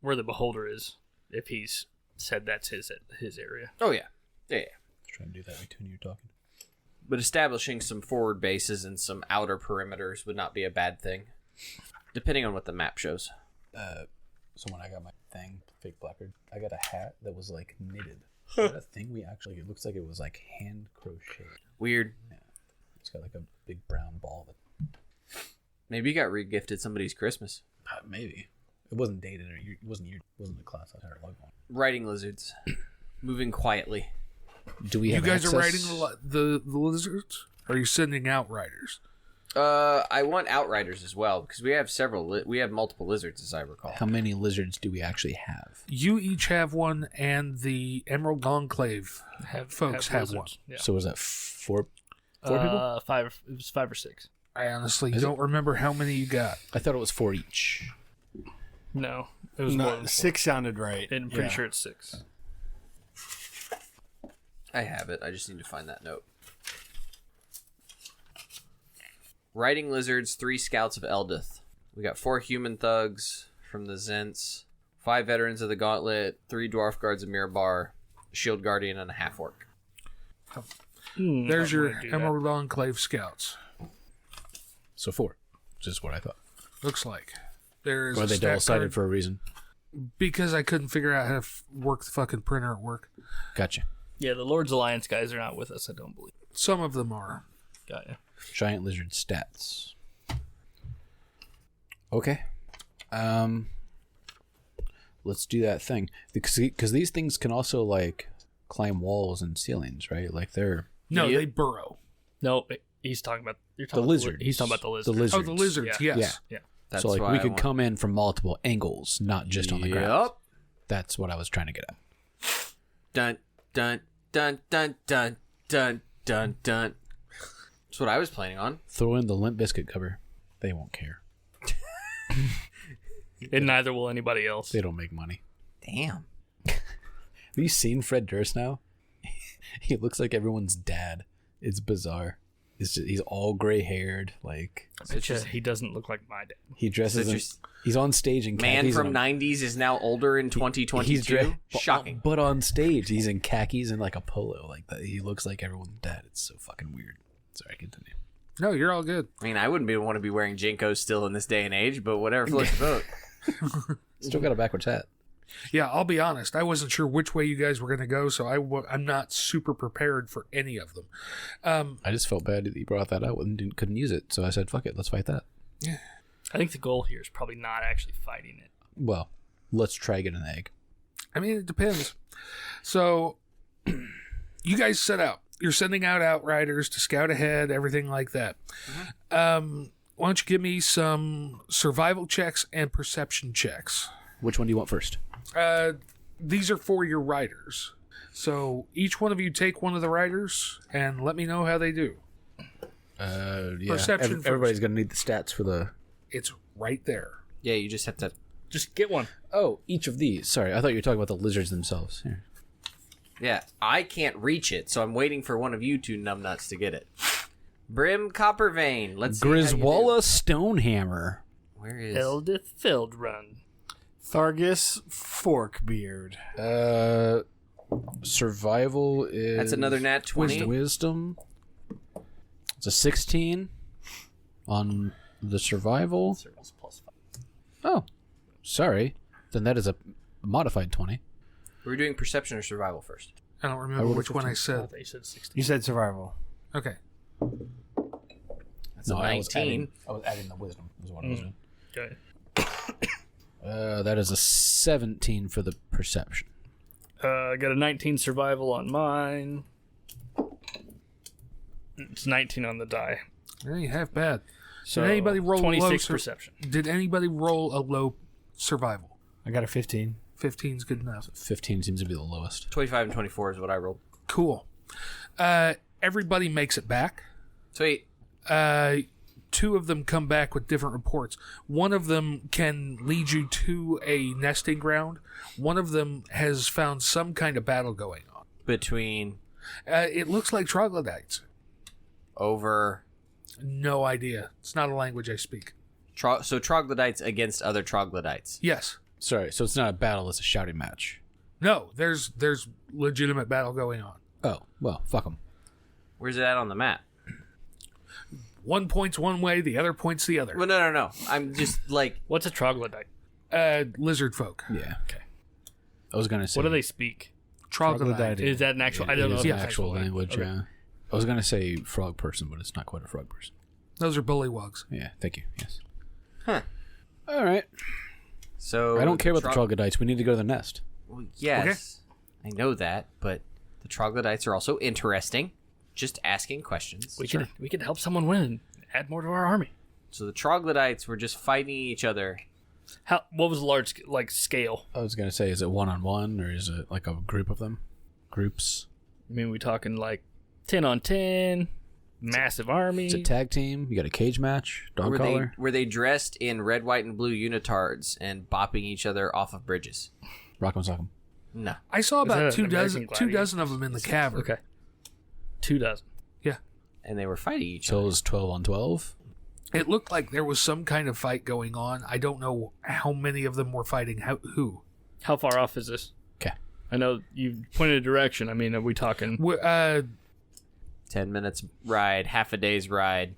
B: Where the beholder is, if he's said that's his area.
A: Oh, yeah. Yeah.
C: Let's try and do that between you talking.
A: But establishing some forward bases and some outer perimeters would not be a bad thing, depending on what the map shows.
C: So when I got my thing, fake placard, I got a hat that was like knitted. That thing it looks like it was like hand crocheted.
A: Weird.
C: Yeah. It's got like a big brown ball.
A: Maybe you got regifted somebody's Christmas.
C: Maybe. It wasn't dated, or it wasn't the class I started logging on.
A: Riding lizards. Moving quietly.
C: Do we
D: You
C: have
D: guys
C: access?
D: are riding the lizards? Or are you sending out riders?
A: I want outriders as well, because we have we have multiple lizards, as I recall.
C: How many lizards do we actually have?
D: You each have one, and the Emerald Enclave folks have one.
B: Yeah.
C: So was that four people?
B: 5. It was 5 or 6.
D: I honestly don't remember how many you got.
C: I thought it was 4 each.
B: No, it was more than 4.
E: 6 sounded right.
B: I'm pretty sure it's 6.
A: I have it. I just need to find that note. Riding lizards, 3 scouts of Eldith. We got 4 human thugs from the Zents, 5 veterans of the Gauntlet, 3 dwarf guards of Mirabar, a shield guardian, and a half-orc.
D: There's your Emerald Enclave scouts.
C: So 4, which is what I thought.
D: Looks like. There's
C: Or
D: a
C: they
D: stat
C: double-sided
D: card
C: for a reason.
D: because I couldn't figure out how to work the fucking printer at work.
C: Gotcha.
B: Yeah, the Lord's Alliance guys are not with us, I don't believe.
D: Some of them are.
B: Got ya.
C: Giant lizard stats. Okay. Let's do that thing. Because these things can also, like, climb walls and ceilings, right? Like, they're...
D: No,
A: Yep.
D: they burrow.
B: No, he's talking about... You're talking
C: The
B: about
C: lizards.
B: He's talking about the lizards.
C: The lizards.
D: Oh, the lizards,
B: Yeah.
D: yes.
B: Yeah.
A: That's
C: so, like,
A: why
C: we
A: I
C: could
A: want-
C: come in from multiple angles, not just on the ground.
A: Yep.
C: That's what I was trying to get at.
A: Dun, dun, dun, dun, dun, dun, dun, dun. That's what I was planning on.
C: Throw in the Limp Biscuit cover. They won't care.
B: And neither will anybody else.
C: They don't make money.
A: Damn.
C: Have you seen Fred Durst now? He looks like everyone's dad. It's bizarre. He's all gray haired. Like,
B: I bet you he doesn't look like my dad.
C: he dresses.
A: So
C: in,
A: just-
C: he's on stage in
A: Man
C: khakis.
A: from
C: and
A: 90s is now older in 2022. Shocking.
C: But on stage, he's in khakis and like a polo. Like that. He looks like everyone's dad. It's so fucking weird. Sorry, continue.
D: No, you're all good.
A: I mean, I wouldn't want to be wearing Jinkos still in this day and age, but whatever floats your boat.
C: Still got a backwards hat.
D: Yeah, I'll be honest. I wasn't sure which way you guys were going to go, so I'm not super prepared for any of them.
C: I just felt bad that he brought that out and couldn't use it. So I said, fuck it. Let's fight that.
B: I think the goal here is probably not actually fighting it.
C: Well, let's try get an egg.
D: I mean, it depends. So, you guys set out. You're sending out outriders to scout ahead, everything like that. Why don't you give me some survival checks and perception checks?
C: Which one do you want first?
D: These are for your riders. So each one of you take one of the riders and let me know how they do.
C: Yeah.
D: Perception first.
C: Everybody's gonna need the stats for the.
D: It's right there.
A: Yeah, you just have to...
B: Just get one.
C: Oh, each of these. Sorry, I thought you were talking about the lizards themselves. Here.
A: Yeah, I can't reach it, so I'm waiting for one of you two numbnuts to get it. Brim Coppervein. Let's see how you do.
C: Griswolla Stonehammer.
A: Where is...
B: Eldith Feldrun.
E: Thargus Forkbeard.
C: Survival is.
A: That's another nat 20.
C: Wisdom. It's a 16 on the survival.
B: Service plus 5.
C: Oh, sorry. Then that is a modified 20.
A: We're doing perception or survival first.
D: I don't remember which one I said.
B: They said 16.
E: You said survival.
D: Okay.
A: That's a 19.
C: I was adding the wisdom. Is what I was doing.
B: Okay.
C: That is a 17 for the perception.
B: I got a 19 survival on mine. It's 19 on the die.
D: There you have bad.
B: So
D: Did anybody roll a low
B: 26 perception.
D: Did anybody roll a low survival?
E: I got a 15.
D: 15's good enough.
C: 15 seems to be the lowest.
A: 25 and 24 is what I rolled.
D: Cool. Everybody makes it back.
A: Sweet.
D: 2 of them come back with different reports. One of them can lead you to a nesting ground. One of them has found some kind of battle going on.
A: Between...
D: It looks like troglodytes.
A: over...
D: No idea. It's not a language I speak.
A: So troglodytes against other troglodytes.
D: Yes.
C: Sorry, so it's not a battle, it's a shouting match.
D: No, there's legitimate battle going on.
C: Oh, well, fuck them.
A: Where's it at on the map?
D: One points one way, the other points the other.
A: Well, no. I'm just like...
B: What's a troglodyte?
D: Lizard folk.
C: Yeah.
B: Okay.
C: I was going to say.
B: What do they speak?
D: Troglodyte.
B: Is that an actual? I don't know.
C: It's
B: if
C: an
B: it's
C: actual language,
B: Okay.
C: yeah. I was going to say frog person, but it's not quite a frog person.
D: Those are bullywugs.
C: Yeah, thank you, yes.
A: Huh.
C: All right.
A: So
C: I don't care about the troglodytes. We need to go to the nest.
A: Well, yes, I know that, but the troglodytes are also interesting. Just asking questions.
B: We could help someone win and add more to our army.
A: So the troglodytes were just fighting each other.
B: What was the large scale?
C: I was gonna say, is it 1-on-1 or is it like a group of them? Groups.
B: I mean, we talking like 10 on 10, massive army.
C: It's a tag team. You got a cage match. Dog collar.
A: Were they dressed in red, white, and blue unitards and bopping each other off of bridges?
C: Rock'em sock'em.
A: No.
D: I saw
B: that
D: about
B: an American
D: 2
B: gladiator?
D: dozen of them in the cavern.
B: Okay. 2 dozen.
D: Yeah.
A: And they were fighting each
C: So it
A: other.
C: was 12 on 12.
D: It looked like there was some kind of fight going on. I don't know how many of them were fighting who.
B: How far off is this?
C: Okay.
B: I know you pointed a direction. I mean, are we talking?
A: 10 minutes ride, half a day's ride.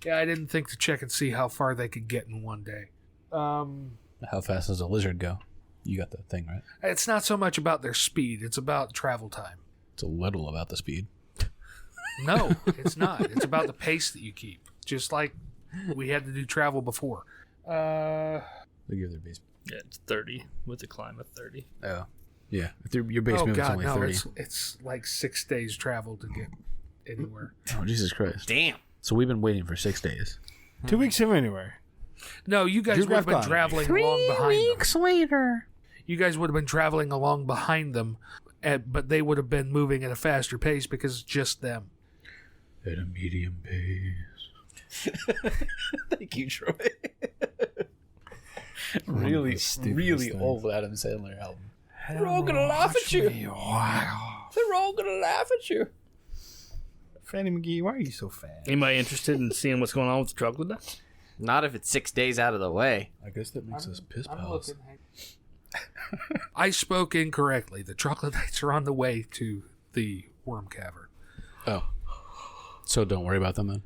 D: Yeah, I didn't think to check and see how far they could get in one day.
C: How fast does a lizard go? You got the thing, right?
D: It's not so much about their speed. It's about travel time.
C: It's a little about the speed.
D: No, it's not. It's about the pace that you keep. Just like we had to do travel before.
C: They give their base.
B: Yeah, it's 30 with a climb of 30.
C: Oh. Yeah. If your base
D: Oh
C: movement's
D: God,
C: only
D: no!
C: 30.
D: It's like 6 days travel to get anywhere.
C: Oh, Jesus Christ.
A: Damn.
C: So we've been waiting for 6 days.
E: 2 weeks from anywhere.
D: No, you guys would have been
E: Geographic.
D: traveling along behind them.
C: later.
D: You guys would have been traveling along behind them, but they would have been moving at a faster pace because it's just them.
C: At a medium pace. Thank you, Troy. really old Adam Sandler album. They're all gonna laugh at you.
E: Wow.
C: They're all gonna laugh at you.
E: Fanny McGee, why are you so fat?
B: Anybody interested in seeing what's going on with the troglodytes?
A: Not if it's 6 days out of the way.
C: I guess that makes us piss pals.
D: I spoke incorrectly. The troglodytes are on the way to the worm cavern.
C: Oh. So don't worry about them then?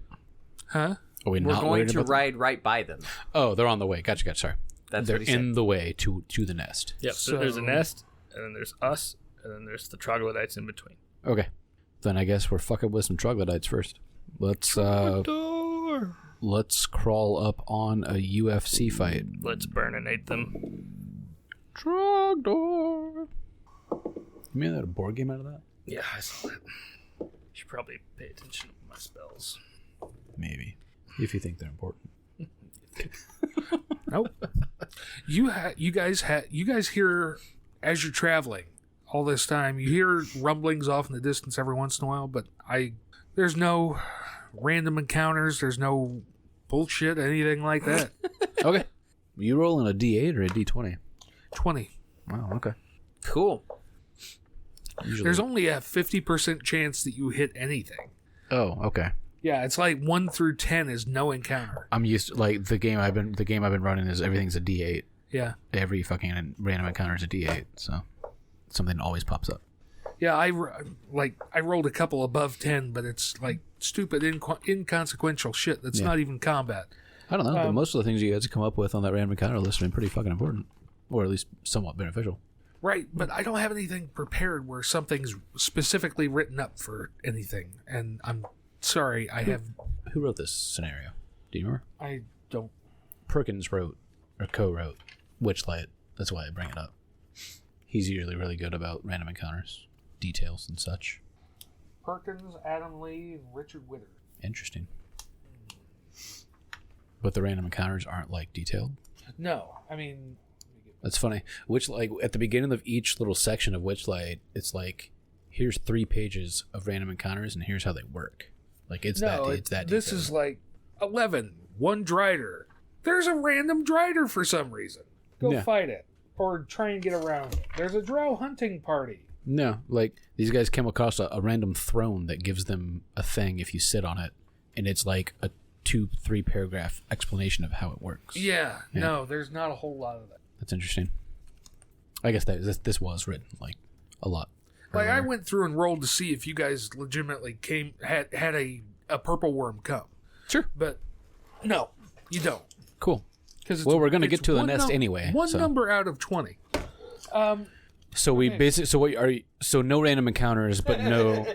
D: Huh?
C: Are we
A: We're
C: not
A: going
C: worried
A: to
C: about
A: ride right by them.
C: them? Oh, they're on the way. Gotcha. Sorry.
A: That's
C: they're
A: what he said.
C: in the way to the nest.
B: Yep. So there's a nest, and then there's us, and then there's the troglodytes in between.
C: Okay. Then I guess we're fucking with some troglodytes first. Let's crawl up on a UFC fight.
B: Let's burninate them.
C: Trogdor. You mean that a board game out of that?
B: Yeah, I saw that. You should probably pay attention to my spells.
C: Maybe. If you think they're important.
D: Nope. You guys hear as you're traveling all this time. You hear rumblings off in the distance every once in a while, but there's no random encounters. There's no bullshit, anything like that.
C: Okay. You rolling a D8 or a D20?
D: 20.
C: Wow, okay.
A: Cool.
C: Usually.
D: There's only a 50% chance that you hit anything.
C: Oh, okay.
D: Yeah, it's like 1 through 10 is no encounter.
C: I'm used to, like, the game I've been running is everything's a D8.
D: Yeah.
C: Every fucking random encounter is a D8, so something always pops up.
D: Yeah, I rolled a couple above 10, but it's like stupid, inconsequential shit that's not even combat.
C: I don't know, but most of the things you guys come up with on that random encounter list have been pretty fucking important, or at least somewhat beneficial.
D: Right, but I don't have anything prepared where something's specifically written up for anything, and I'm sorry,
C: Who wrote this scenario? Do you remember?
D: I don't.
C: Perkins wrote, or co-wrote, Witchlight. That's why I bring it up. He's usually really good about random encounters, details and such.
D: Perkins, Adam Lee, and Richard Witter.
C: Interesting. But the random encounters aren't, like, detailed?
D: No, I mean...
C: That's funny. Witchlight, at the beginning of each little section of Witchlight, it's like, here's 3 pages of random encounters, and here's how they work. Like, it's that detailed.
D: This is like 11, 1 Drider. There's a random Drider for some reason. Go fight it. Or try and get around it. There's a drow hunting party.
C: No, like, these guys came across a random throne that gives them a thing if you sit on it, and it's like a 2-3 paragraph explanation of how it works.
D: Yeah, no, there's not a whole lot of that.
C: That's interesting. I guess this was written, like, a lot.
D: Like, I went through and rolled to see if you guys legitimately had a purple worm come.
C: Sure.
D: But, no, you don't.
C: Cool.
D: Because
C: Well, we're going to get to the nest anyway.
D: One
C: so.
D: number out of 20.
C: So we basically, so what are you, so no random encounters, but no.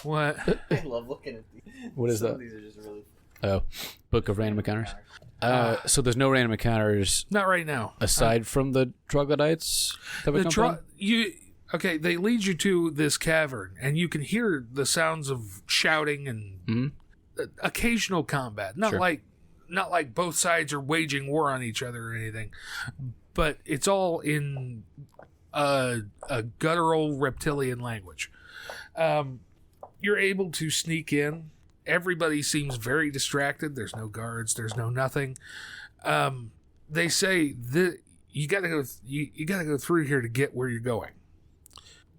D: What?
A: I love looking at these.
C: What is
A: Some
C: that?
A: of these are just really...
C: Oh, Book of Random Encounters. So there's no random encounters
D: Not right now.
C: aside from the troglodytes that we come from?
D: They lead you to this cavern, and you can hear the sounds of shouting and occasional combat. Not
C: Sure.
D: like both sides are waging war on each other or anything, but it's all in a guttural reptilian language. You're able to sneak in. Everybody seems very distracted. There's no guards. There's no nothing. They say that you gotta go through here to get where you're going.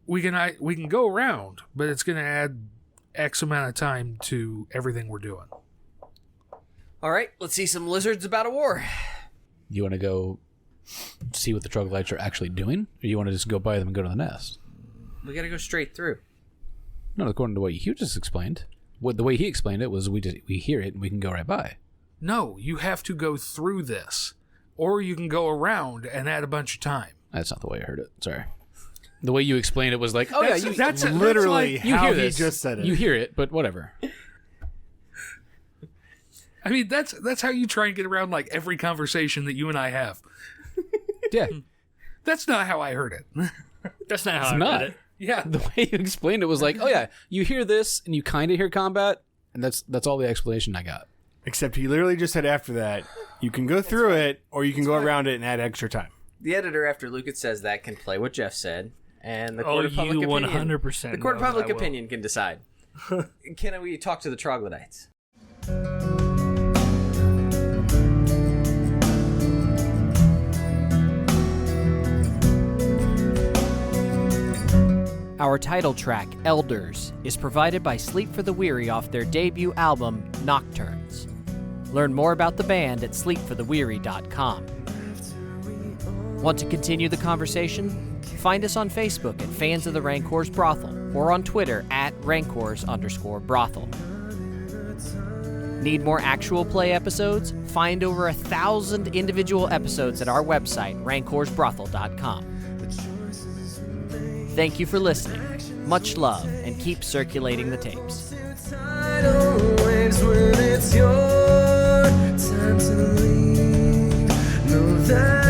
D: We can go around, but it's gonna add X amount of time to everything we're doing.
A: All right, let's see some lizards about a war.
C: You want to go see what the troglodytes are actually doing, or you want to just go by them and go to the nest?
A: We gotta go straight through.
C: No, according to what you just explained. The way he explained it was we hear it and we can go right by.
D: No, you have to go through this, or you can go around and add a bunch of time.
C: That's not the way I heard it. Sorry. The way you explained it was like, oh
D: That's-
C: yeah,
D: that's
E: Literally
C: you
E: how
C: hear
E: he
C: this.
E: just said it.
C: You hear it, but whatever.
D: I mean, that's how you try and get around like every conversation that you and I have.
C: Yeah.
D: That's not how I heard it.
B: That's not how I
C: not.
B: read it.
D: Yeah.
C: The way you explained it was like, oh yeah, you hear this and you kind of hear combat, and that's all the explanation I got.
E: Except he literally just said after that, you can go through it, or you can go around it and add extra time.
A: The editor, after Lucas says that, can play what Jeff said, and the
B: Oh,
A: court of public
B: you
A: opinion.
B: 100%
A: The court of
B: knows
A: public
B: I will.
A: opinion can decide. Can we talk to the troglodytes? Our title track, Elders, is provided by Sleep for the Weary off their debut album, Nocturnes. Learn more about the band at sleepfortheweary.com. Want to continue the conversation? Find us on Facebook at Fans of the Rancor's Brothel or on Twitter at Rancors_Brothel. Need more actual play episodes? Find over 1,000 individual episodes at our website, rancorsbrothel.com. Thank you for listening. Much love, and keep circulating the tapes.
F: Tidal waves when it's your time to leave. Know that